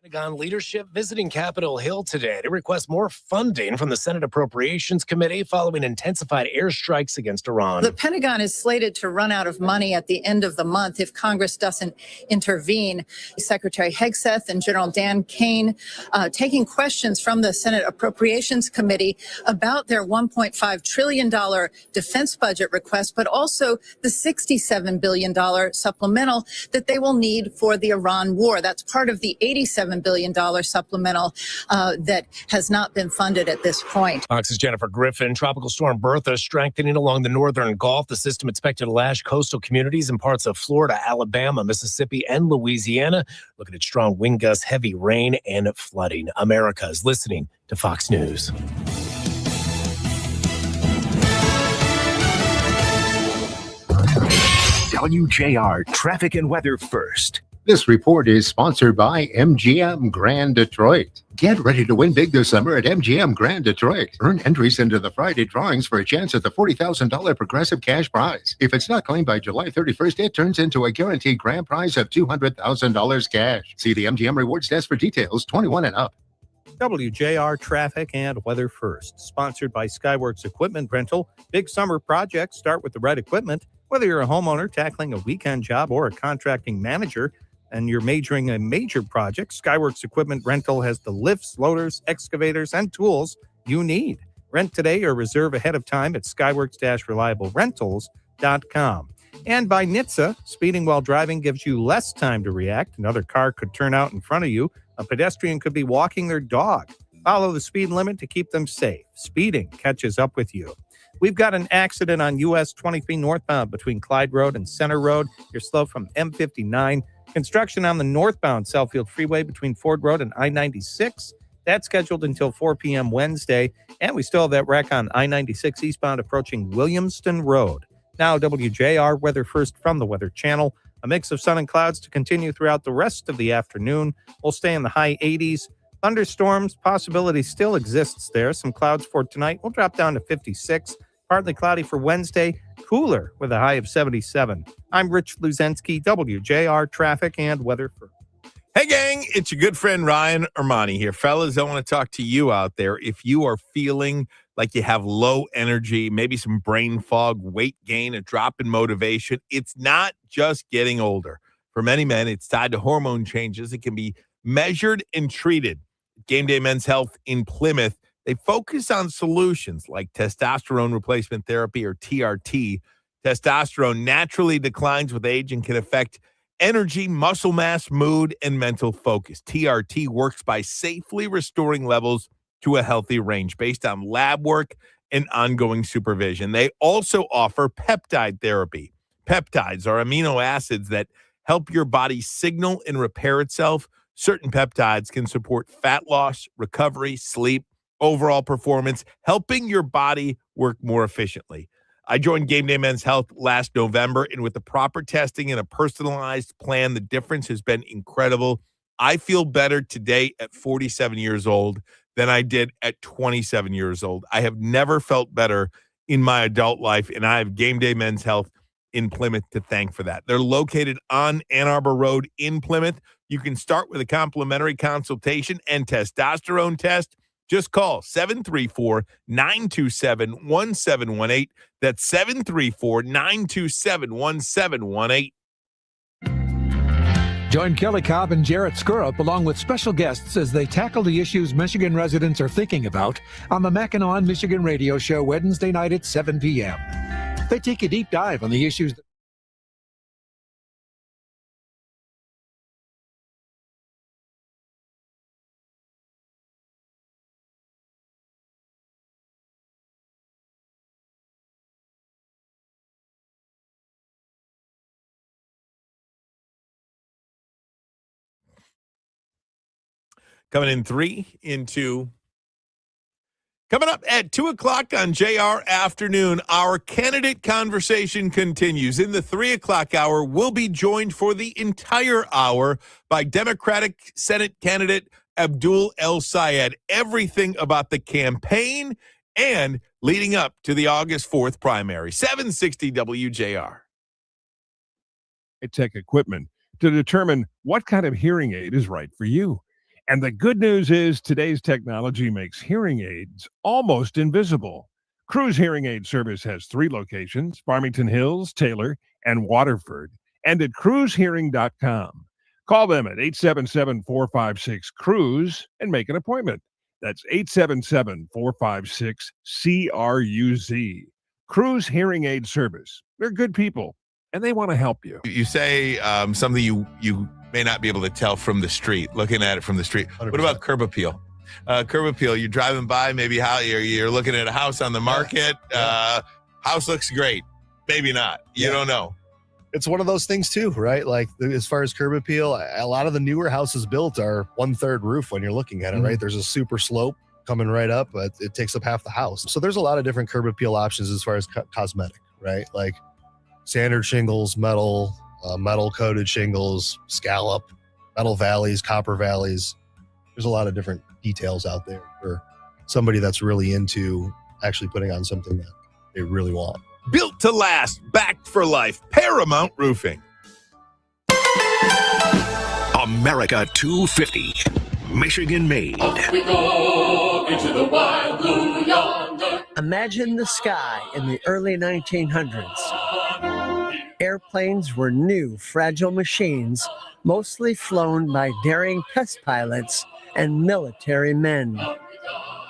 Pentagon leadership visiting Capitol Hill today to request more funding from the Senate Appropriations Committee following intensified airstrikes against Iran.
The Pentagon is slated to run out of money at the end of the month if Congress doesn't intervene. Secretary Hegseth and General Dan Kane taking questions from the Senate Appropriations Committee about their $1.5 trillion defense budget request, but also the $67 billion supplemental that they will need for the Iran war. That's part of the $87 billion supplemental that has not been funded at this point.
Fox's Jennifer Griffin. Tropical storm Bertha strengthening along the northern Gulf. The system expected to lash coastal communities in parts of Florida, Alabama, Mississippi, and Louisiana. Looking at strong wind gusts, heavy rain, and flooding. America is listening to Fox News.
WJR traffic and weather first.
This report is sponsored by MGM Grand Detroit. Get ready to win big this summer at MGM Grand Detroit. Earn entries into the Friday drawings for a chance at the $40,000 progressive cash prize. If it's not claimed by July 31st, it turns into a guaranteed grand prize of $200,000 cash. See the MGM Rewards desk for details. 21 and up.
WJR traffic and weather first. Sponsored by Skyworks Equipment Rental. Big summer projects start with the right equipment. Whether you're a homeowner tackling a weekend job or a contracting manager, and you're majoring in major projects, Skyworks Equipment Rental has the lifts, loaders, excavators, and tools you need. Rent today or reserve ahead of time at skyworks-reliablерentals.com. And by NHTSA, speeding while driving gives you less time to react. Another car could turn out in front of you. A pedestrian could be walking their dog. Follow the speed limit to keep them safe. Speeding catches up with you. We've got an accident on US 23 northbound between Clyde Road and Center Road. You're slow from M59. Construction on the northbound Southfield Freeway between Ford Road and I-96. That's scheduled until 4 p.m. Wednesday. And we still have that wreck on I-96 eastbound approaching Williamston Road. Now, WJR weather first from the Weather Channel. A mix of sun and clouds to continue throughout the rest of the afternoon. We'll stay in the high 80s. Thunderstorms possibility still exists there. Some clouds for tonight. We'll drop down to 56. Partly cloudy for Wednesday, cooler with a high of 77. I'm Rich Luzensky, WJR traffic and weather first.
Hey, gang, it's your good friend Ryan Ermanni here. Fellas, I want to talk to you out there. If you are feeling like you have low energy, maybe some brain fog, weight gain, a drop in motivation, it's not just getting older. For many men, it's tied to hormone changes. It can be measured and treated. Game Day Men's Health in Plymouth, they focus on solutions like testosterone replacement therapy, or TRT. Testosterone naturally declines with age and can affect energy, muscle mass, mood, and mental focus. TRT works by safely restoring levels to a healthy range based on lab work and ongoing supervision. They also offer peptide therapy. Peptides are amino acids that help your body signal and repair itself. Certain peptides can support fat loss, recovery, sleep, overall performance, helping your body work more efficiently. I joined Game Day Men's Health last November, and with the proper testing and a personalized plan, the difference has been incredible. I feel better today at 47 years old than I did at 27 years old. I have never felt better in my adult life, and I have Game Day Men's Health in Plymouth to thank for that. They're located on Ann Arbor Road in Plymouth. You can start with a complimentary consultation and testosterone test. Just call 734-927-1718. That's 734-927-1718.
Join Kelly Cobb and Jarrett Skurup along with special guests as they tackle the issues Michigan residents are thinking about on the Mackinac Michigan Radio Show Wednesday night at 7 p.m. They take a deep dive on the issues.
Coming in 3 into... Coming up at 2 o'clock on JR Afternoon, our candidate conversation continues. In the 3 o'clock hour, we'll be joined for the entire hour by Democratic Senate candidate Abdul El-Sayed. Everything about the campaign and leading up to the August 4th primary. 760 WJR.
Tech equipment to determine what kind of hearing aid is right for you. And the good news is today's technology makes hearing aids almost invisible. Cruise Hearing Aid Service has 3 locations, Farmington Hills, Taylor, and Waterford, and at cruisehearing.com. Call them at 877-456-CRUISE and make an appointment. That's 877-456-CRUZ. Cruise Hearing Aid Service. They're good people, and they want to help you.
You say something you may not be able to tell from the street, looking at it from the street. 100%. What about curb appeal? Curb appeal, you're driving by, maybe how you're looking at a house on the market. Yeah. House looks great. Maybe not. You don't know.
It's one of those things too, right? Like as far as curb appeal, a lot of the newer houses built are 1/3 roof when you're looking at it, right? There's a super slope coming right up, but it takes up half the house. So there's a lot of different curb appeal options as far as cosmetic, right? Like standard shingles, metal coated shingles, scallop, metal valleys, copper valleys. There's a lot of different details out there for somebody that's really into actually putting on something that they really want.
Built to last, backed for life. Paramount Roofing.
America 250. Michigan made.
Off we go into the wild blue yonder.
Imagine the sky in the early 1900s. Airplanes were new, fragile machines, mostly flown by daring test pilots and military men.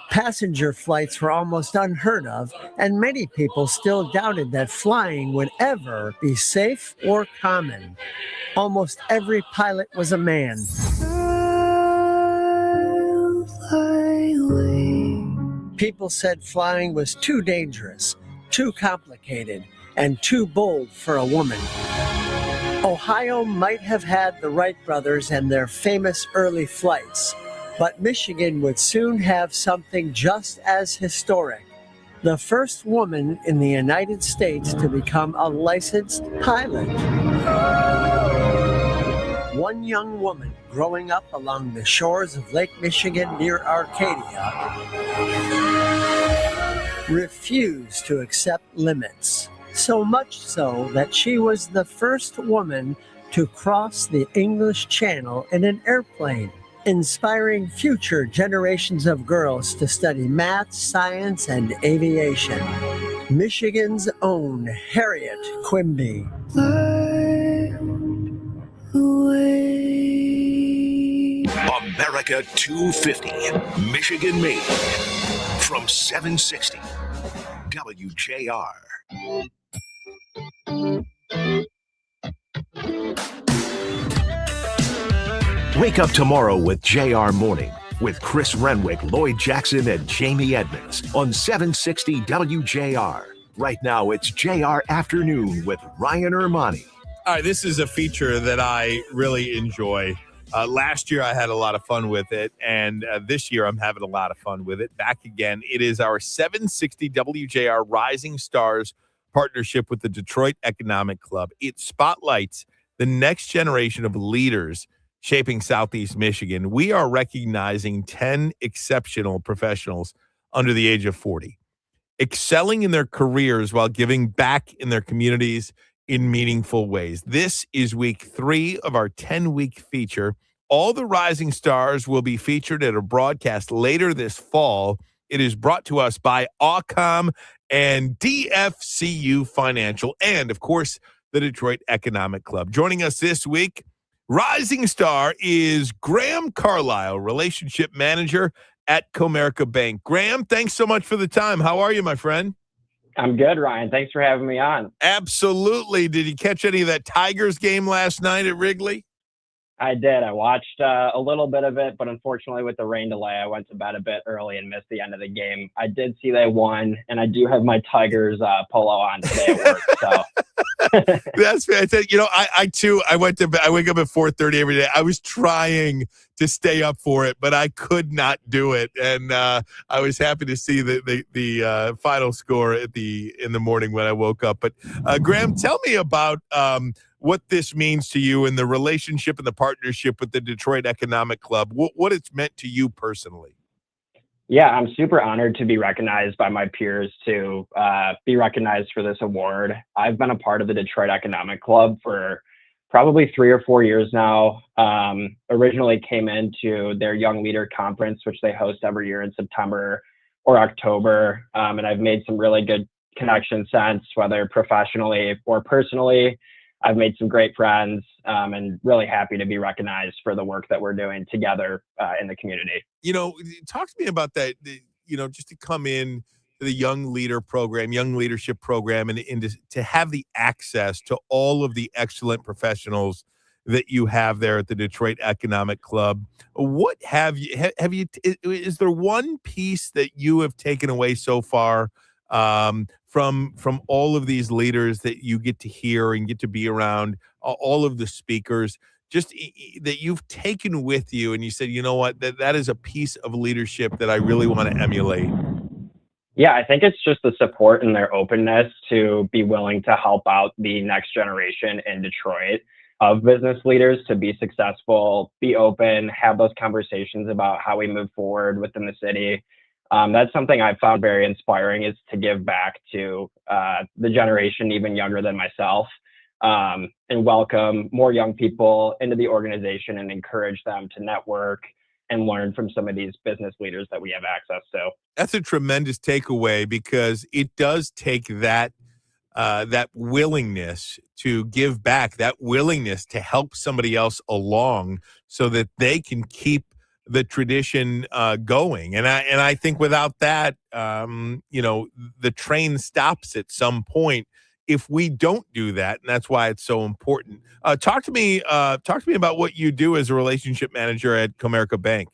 Passenger flights were almost unheard of, and many people still doubted that flying would ever be safe or common. Almost every pilot was a man. People said flying was too dangerous, too complicated, and too bold for a woman. Ohio might have had the Wright brothers and their famous early flights, but Michigan would soon have something just as historic. The first woman in the United States to become a licensed pilot. One young woman growing up along the shores of Lake Michigan near Arcadia refused to accept limits. So much so that she was the first woman to cross the English Channel in an airplane, inspiring future generations of girls to study math, science, and aviation. Michigan's own Harriet Quimby.
America 250. Michigan made. From 760 WJR. Wake up tomorrow with JR Morning with Chris Renwick, Lloyd Jackson, and Jamie Edmonds on 760 WJR. Right now, it's JR Afternoon with Ryan Ermanni.
All right, this is a feature that I really enjoy. Last year, I had a lot of fun with it, and this year, I'm having a lot of fun with it. Back again, it is our 760 WJR Rising Stars partnership with the Detroit Economic Club. It spotlights the next generation of leaders shaping Southeast Michigan. We are recognizing 10 exceptional professionals under the age of 40, excelling in their careers while giving back in their communities in meaningful ways. This is week 3 of our 10-week feature All the rising stars will be featured at a broadcast later this fall. It is brought to us by Awcom and DFCU Financial and, of course, the Detroit Economic Club. Joining us this week, rising star is Graham Carlisle, Relationship Manager at Comerica Bank. Graham, thanks so much for the time. How are you, my friend?
I'm good, Ryan. Thanks for having me on.
Absolutely. Did you catch any of that Tigers game last night at Wrigley?
I did. I watched a little bit of it, but unfortunately with the rain delay, I went to bed a bit early and missed the end of the game. I did see they won, and I do have my Tigers polo on today at work. So
that's fantastic. I wake up at 4:30 every day. I was trying to stay up for it, but I could not do it. And I was happy to see the final score in the morning when I woke up. But Graham, tell me about what this means to you and the relationship and the partnership with the Detroit Economic Club, what it's meant to you personally.
Yeah, I'm super honored to be recognized by my peers to be recognized for this award. I've been a part of the Detroit Economic Club for probably 3 or 4 years now. Originally came into their Young Leader Conference, which they host every year in September or October. And I've made some really good connections since, whether professionally or personally. I've made some great friends and really happy to be recognized for the work that we're doing together in the community.
Talk to me about that, just to come in to the Young Leader program, Young Leadership program, and to have the access to all of the excellent professionals that you have there at the Detroit Economic Club. What is there one piece that you have taken away so far from all of these leaders that you get to hear and get to be around, all of the speakers, just that you've taken with you and you said, you know what, that is a piece of leadership that I really want to emulate?
Yeah, I think it's just the support and their openness to be willing to help out the next generation in Detroit of business leaders to be successful, be open, have those conversations about how we move forward within the city. That's something I've found very inspiring, is to give back to the generation even younger than myself, and welcome more young people into the organization and encourage them to network and learn from some of these business leaders that we have access to.
That's a tremendous takeaway, because it does take that willingness to give back, that willingness to help somebody else along so that they can keep the tradition going. And I think without that, the train stops at some point if we don't do that. And that's why it's so important. Talk to me about what you do as a relationship manager at Comerica Bank.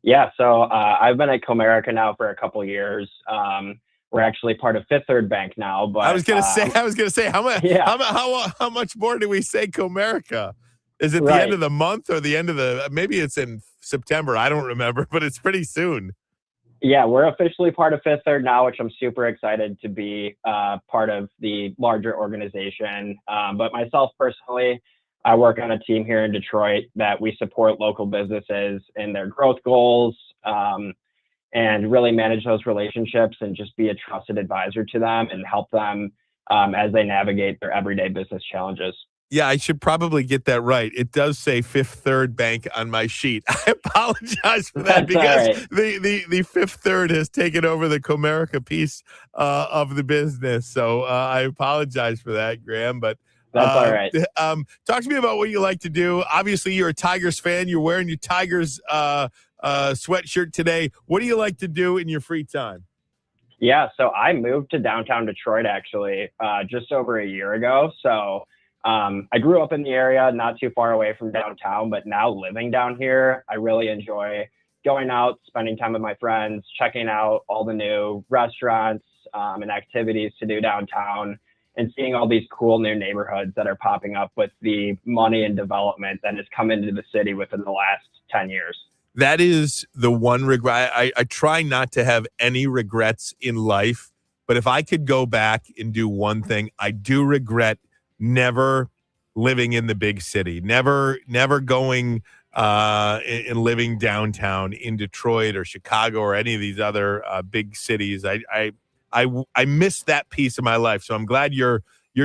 Yeah, so I've been at Comerica now for a couple of years. We're actually part of Fifth Third Bank now, but
I was gonna say how much?
Yeah.
How much more do we say Comerica? Is it the
Right.
end of the month or the end of maybe it's in September? I don't remember, but it's pretty soon.
Yeah, we're officially part of Fifth Third now, which I'm super excited to be part of the larger organization. But myself personally, I work on a team here in Detroit that we support local businesses in their growth goals, and really manage those relationships and just be a trusted advisor to them and help them as they navigate their everyday business challenges.
Yeah, I should probably get that right. It does say Fifth Third Bank on my sheet. I apologize for that,
That's
because
all right.
the Fifth Third has taken over the Comerica piece of the business. So I apologize for that, Graham. But
That's all right.
Talk to me about what you like to do. Obviously, you're a Tigers fan. You're wearing your Tigers sweatshirt today. What do you like to do in your free time?
Yeah, so I moved to downtown Detroit actually just over a year ago. So I grew up in the area, not too far away from downtown, but now living down here, I really enjoy going out, spending time with my friends, checking out all the new restaurants and activities to do downtown, and seeing all these cool new neighborhoods that are popping up with the money and development that has come into the city within the last 10 years.
That is the one regret. I try not to have any regrets in life, but if I could go back and do one thing, I do regret never living in the big city, never going and living downtown in Detroit or Chicago or any of these other big cities. I miss that piece of my life. So I'm glad you're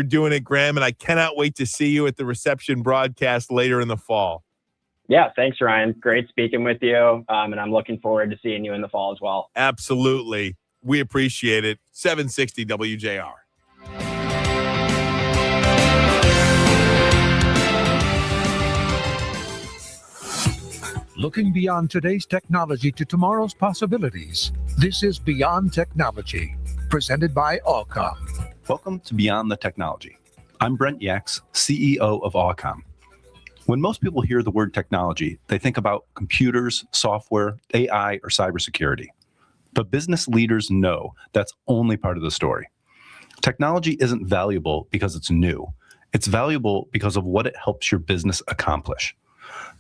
doing it, Graham, and I cannot wait to see you at the reception broadcast later in the fall.
Yeah, thanks, Ryan. Great speaking with you. And I'm looking forward to seeing you in the fall as well.
Absolutely. We appreciate it. 760 WJR.
Looking beyond today's technology to tomorrow's possibilities. This is Beyond Technology, presented by Allcom.
Welcome to Beyond the Technology. I'm Brent Yax, CEO of Allcom. When most people hear the word technology, they think about computers, software, AI, or cybersecurity. But business leaders know that's only part of the story. Technology isn't valuable because it's new. It's valuable because of what it helps your business accomplish.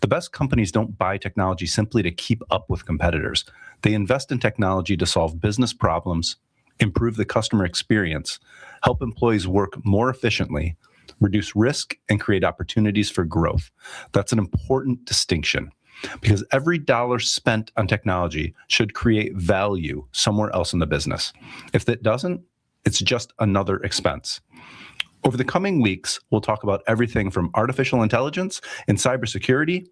The best companies don't buy technology simply to keep up with competitors. They invest in technology to solve business problems, improve the customer experience, help employees work more efficiently, reduce risk, and create opportunities for growth. That's an important distinction because every dollar spent on technology should create value somewhere else in the business. If it doesn't, it's just another expense. Over the coming weeks, we'll talk about everything from artificial intelligence and cybersecurity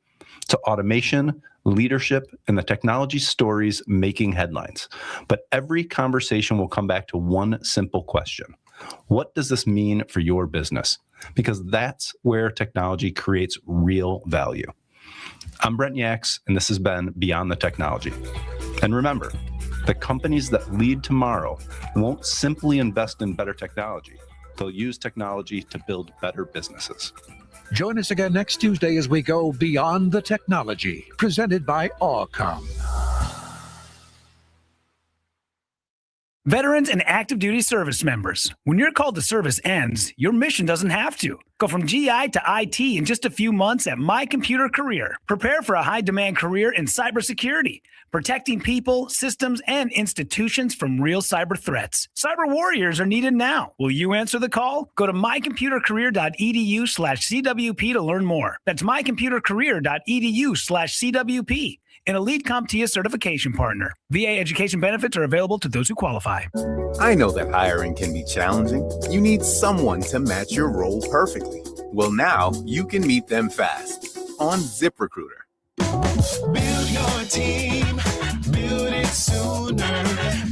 to automation, leadership, and the technology stories making headlines. But every conversation will come back to one simple question. What does this mean for your business? Because that's where technology creates real value. I'm Brent Yax, and this has been Beyond the Technology. And remember, the companies that lead tomorrow won't simply invest in better technology. They'll use technology to build better businesses.
Join us again next Tuesday as we go Beyond the Technology, presented by Allcom.
Veterans and active duty service members, when your call to service ends, your mission doesn't have to. Go from GI to IT in just a few months at My Computer Career. Prepare for a high-demand career in cybersecurity, protecting people, systems, and institutions from real cyber threats. Cyber warriors are needed now. Will you answer the call? Go to mycomputercareer.edu/CWP to learn more. That's mycomputercareer.edu/CWP. An elite CompTIA certification partner. VA education benefits are available to those who qualify.
I know that hiring can be challenging. You need someone to match your role perfectly. Well, now you can meet them fast on ZipRecruiter.
Build your team, build it sooner.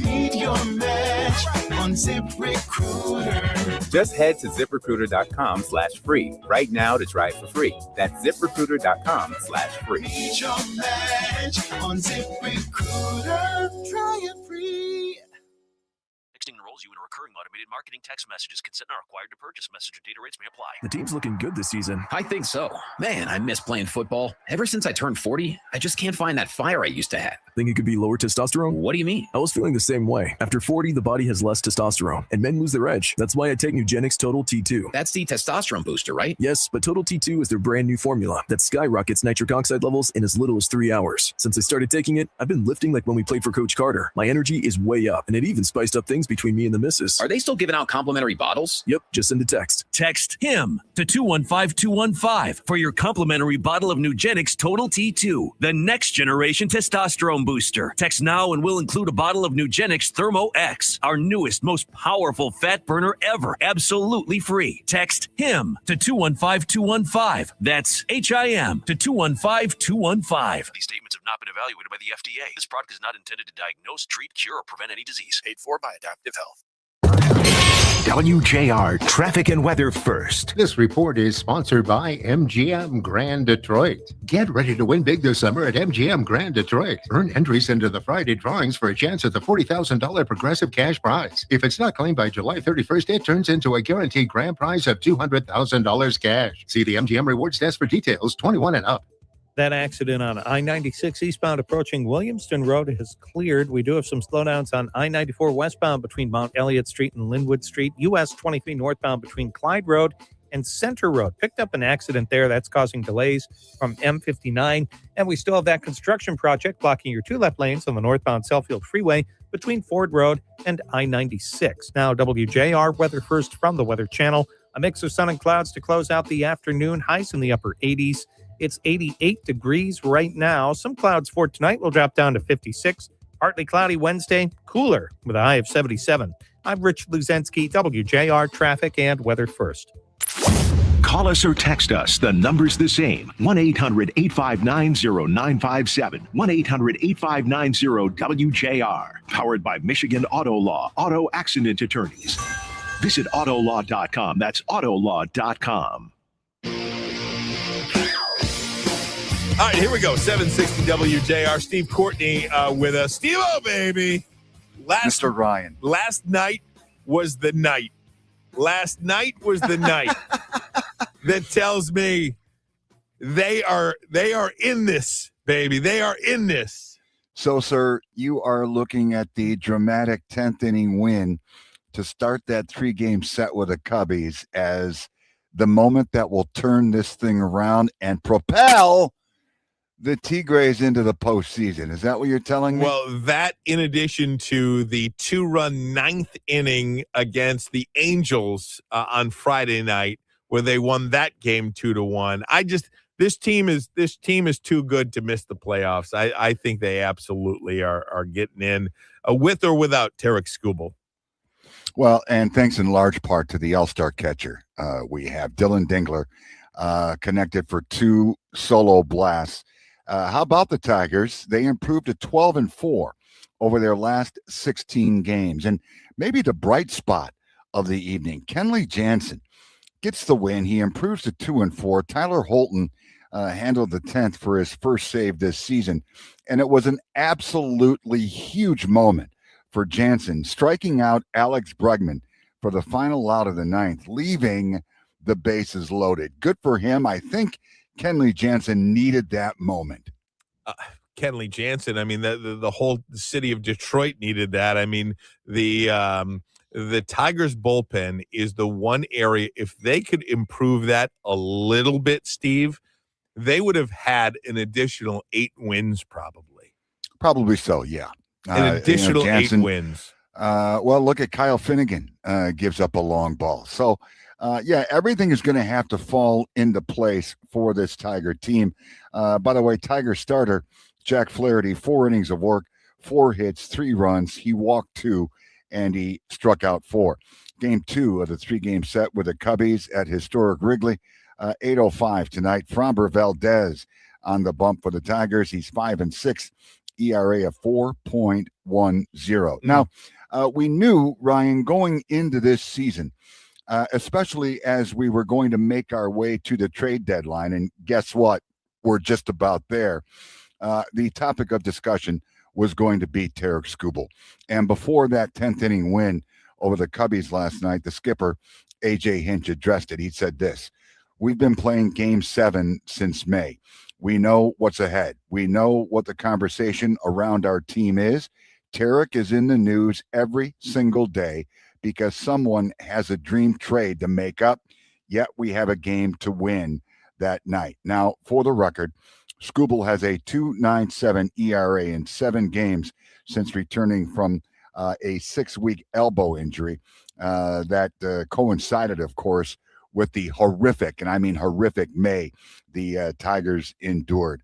Meet your match on ZipRecruiter.
Just head to ZipRecruiter.com/free right now to try it for free. That's ZipRecruiter.com/free.
Meet your match on ZipRecruiter. Try it free.
Enrolls you in recurring automated marketing text messages. Consent not required to purchase. Message and data rates may apply.
The team's looking good this season.
I think so. Man, I miss playing football. Ever since I turned 40, I just can't find that fire I used to have.
Think it could be lower testosterone?
What do you mean?
I was feeling the same way. After 40, the body has less testosterone, and men lose their edge. That's why I take Nugenix Total T2.
That's the testosterone booster, right?
Yes, but Total T2 is their brand new formula that skyrockets nitric oxide levels in as little as 3 hours. Since I started taking it, I've been lifting like when we played for Coach Carter. My energy is way up, and it even spiced up things between me and the missus.
Are they still giving out complimentary bottles?
Yep, just send a text.
Text HIM to 215-215 for your complimentary bottle of Nugenix Total T2, the next generation testosterone booster. Text now and we'll include a bottle of Nugenix Thermo X, our newest, most powerful fat burner ever, absolutely free. Text HIM to 215-215. That's HIM to 215-215.
These statements have not been evaluated by the FDA. This product is not intended to diagnose, treat, cure, or prevent any disease. Paid for by Adaptive Health.
WJR Traffic and Weather First.
This report is sponsored by MGM Grand Detroit. Get ready to win big this summer at MGM Grand Detroit. Earn entries into the Friday drawings for a chance at the $40,000 progressive cash prize. If it's not claimed by July 31st, it turns into a guaranteed grand prize of $200,000 cash. See the MGM Rewards desk for details. 21 and up.
That accident on I-96 eastbound approaching Williamston Road has cleared. We do have some slowdowns on I-94 westbound between Mount Elliott Street and Linwood Street. US 23 northbound between Clyde Road and Center Road. Picked up an accident there. That's causing delays from M59. And we still have that construction project blocking your two left lanes on the northbound Southfield Freeway between Ford Road and I-96. Now, WJR weather first from the Weather Channel. A mix of sun and clouds to close out the afternoon. Highs in the upper 80s. It's 88 degrees right now. Some clouds for tonight will drop down to 56. Partly cloudy Wednesday, cooler with a high of 77. I'm Rich Luzensky, WJR Traffic and Weather First.
Call us or text us. The number's the same. 1-800-859-0957. 1-800-859-WJR. Powered by Michigan Auto Law, Auto Accident Attorneys. Visit autolaw.com. That's autolaw.com.
All right, here we go. 760 WJR. Steve Courtney with us. Steve-O, baby.
Mr. Ryan.
Last night was the night. Last night was the night that tells me they are in this, baby. They are in this.
So, sir, you are looking at the dramatic 10th inning win to start that 3-game set with the Cubbies as the moment that will turn this thing around and propel the Tigres into the postseason. Is that what you're telling me?
Well, that in addition to the 2-run 9th inning against the Angels on Friday night, where they won that game 2-1. This team is too good to miss the playoffs. I think they absolutely are getting in with or without Tarek Skubal.
Well, and thanks in large part to the All-Star catcher. We have Dylan Dingler connected for 2 solo blasts. How about the Tigers? They improved to 12-4 over their last 16 games. And maybe the bright spot of the evening, Kenley Jansen gets the win. He improves to 2-4. Tyler Holton handled the 10th for his first save this season. And it was an absolutely huge moment for Jansen, striking out Alex Bregman for the final out of the 9th, leaving the bases loaded. Good for him. I think Kenley Jansen needed that moment.
Kenley Jansen, I mean, the whole city of Detroit needed that. I mean, the Tigers bullpen is the one area, if they could improve that a little bit, Steve, they would have had an additional 8 wins probably.
Probably so, yeah.
An additional
Jansen,
8 wins.
Well, look at Kyle Finnegan gives up a long ball. So, yeah, everything is going to have to fall into place for this Tiger team. By the way, Tiger starter Jack Flaherty, 4 innings of work, 4 hits, 3 runs. He walked 2, and he struck out 4. Game 2 of the 3-game set with the Cubbies at historic Wrigley. 8:05 tonight. Framber Valdez on the bump for the Tigers. He's 5-6, ERA of 4.10. Now, we knew, Ryan, going into this season, especially as we were going to make our way to the trade deadline, and guess what? We're just about there. The topic of discussion was going to be Tarek Skubal. And before that 10th inning win over the Cubbies last night, the skipper, A.J. Hinch, addressed it. He said this: "We've been playing Game 7 since May. We know what's ahead. We know what the conversation around our team is. Tarek is in the news every single day because someone has a dream trade to make up, yet we have a game to win that night." Now, for the record, Skubal has a 2.97 ERA in 7 games since returning from a 6-week elbow injury that coincided, of course, with the horrific, and I mean horrific, May the Tigers endured.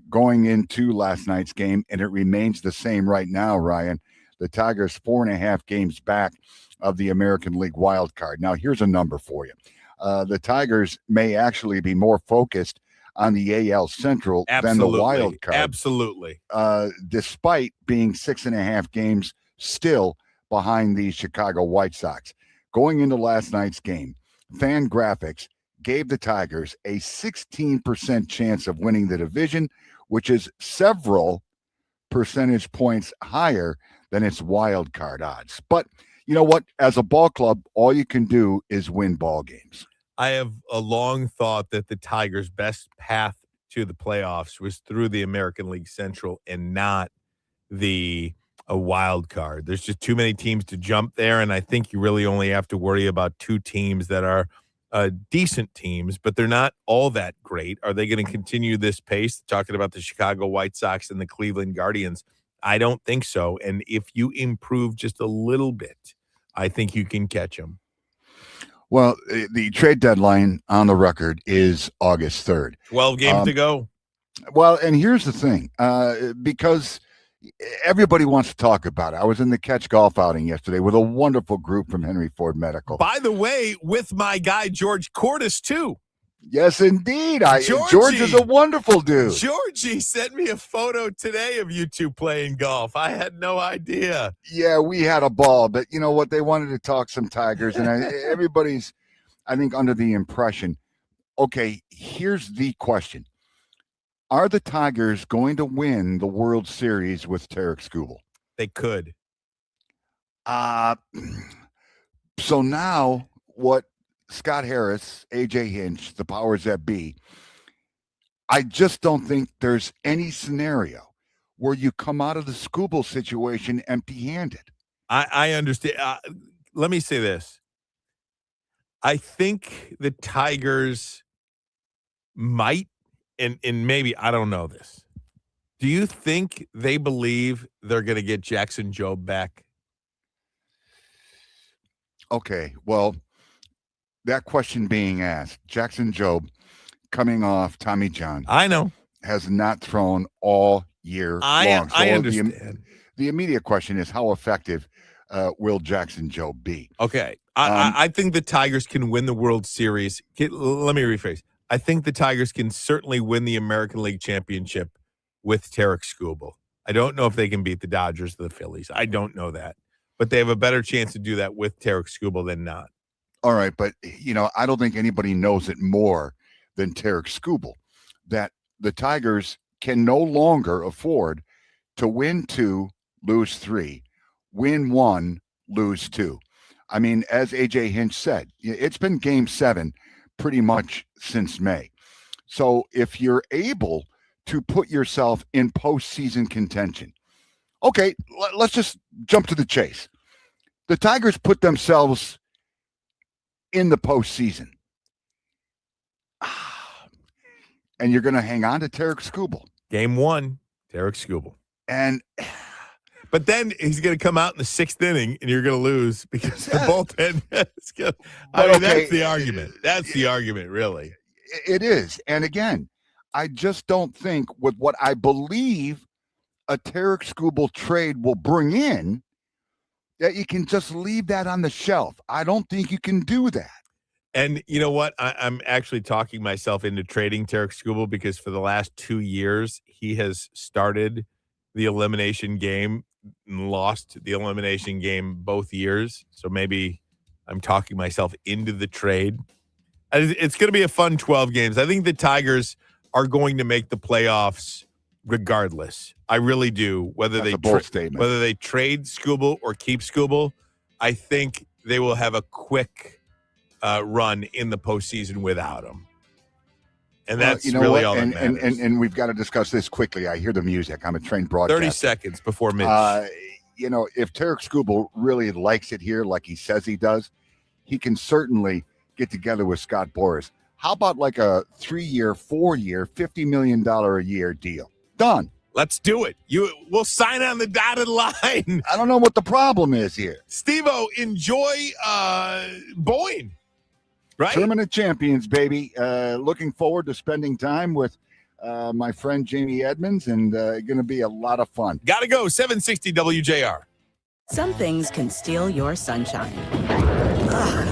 Going into last night's game, and it remains the same right now, Ryan, the Tigers 4.5 games back of the American League wild card. Now, here's a number for you. The Tigers may actually be more focused on the AL Central than the wild card.
Absolutely.
Despite being 6.5 games still behind the Chicago White Sox. Going into last night's game, FanGraphics gave the Tigers a 16% chance of winning the division, which is several percentage points higher than its wild card odds. But you know what? As a ball club, all you can do is win ball games.
I have a long thought that the Tigers' best path to the playoffs was through the American League Central and not a wild card. There's just too many teams to jump there, and I think you really only have to worry about 2 teams that are decent teams, but they're not all that great. Are they going to continue this pace? Talking about the Chicago White Sox and the Cleveland Guardians, I don't think so. And if you improve just a little bit, I think you can catch them.
Well, the trade deadline on the record is August 3rd.
12 games to go.
Well, and here's the thing, because everybody wants to talk about it. I was in the Catch Golf outing yesterday with a wonderful group from Henry Ford Medical.
By the way, with my guy, George Cordes, too.
Yes, indeed. George is a wonderful dude.
Georgie sent me a photo today of you two playing golf. I had no idea.
Yeah, we had a ball, but you know what? They wanted to talk some Tigers, and everybody's, I think, under the impression. Okay, here's the question. Are the Tigers going to win the World Series with Tarek Skubal?
They could.
So now what Scott Harris, AJ Hinch, the powers that be, I just don't think there's any scenario where you come out of the Skubal situation empty-handed.
I understand. Let me say this. I think the Tigers might, and maybe, I don't know this. Do you think they believe they're going to get Jackson Jobe back?
Okay, well, that question being asked, Jackson Jobe, coming off Tommy John,
I know,
has not thrown all year long. So
I understand.
The immediate question is, how effective will Jackson Jobe be?
Okay, I think the Tigers can win the World Series. Let me rephrase. I think the Tigers can certainly win the American League Championship with Tarek Skubal. I don't know if they can beat the Dodgers or the Phillies. I don't know that. But they have a better chance to do that with Tarek Skubal than not.
All right, but, I don't think anybody knows it more than Tarek Skubal, that the Tigers can no longer afford to win 2, lose 3, win 1, lose 2. I mean, as AJ Hinch said, it's been game 7 pretty much since May. So if you're able to put yourself in postseason contention, okay, let's just jump to the chase. The Tigers put themselves in the postseason, and you're going to hang on to Tarek Skubal.
Game 1, Tarek Skubal. But then he's going to come out in the 6th inning, and you're going to lose because the bullpen is going to. That's the argument. That's the argument, really.
It is. And again, I just don't think with what I believe a Tarek Skubal trade will bring in, that you can just leave that on the shelf. I don't think you can do that.
And you know what? I'm actually talking myself into trading Tarek Skubal because for the last 2 years, he has started the elimination game and lost the elimination game both years. So maybe I'm talking myself into the trade. It's going to be a fun 12 games. I think the Tigers are going to make the playoffs regardless. I really do. Whether they trade Skubal or keep Skubal, I think they will have a quick run in the postseason without him. And that's really all that matters.
And we've got to discuss this quickly. I hear the music. I'm a trained broadcaster.
30 seconds before Mitch.
If Tarek Skubal really likes it here like he says he does, he can certainly get together with Scott Boras. How about like a 3-year, 4-year, $50 million a year deal? Done.
Let's do it. We'll sign on the dotted line.
I don't know what the problem is here.
Steve-O, enjoy Boyne. Right?
Tournament of Champions, baby. Looking forward to spending time with my friend Jamie Edmonds, and going to be a lot of fun.
Gotta go. 760 WJR.
Some things can steal your sunshine. Ugh.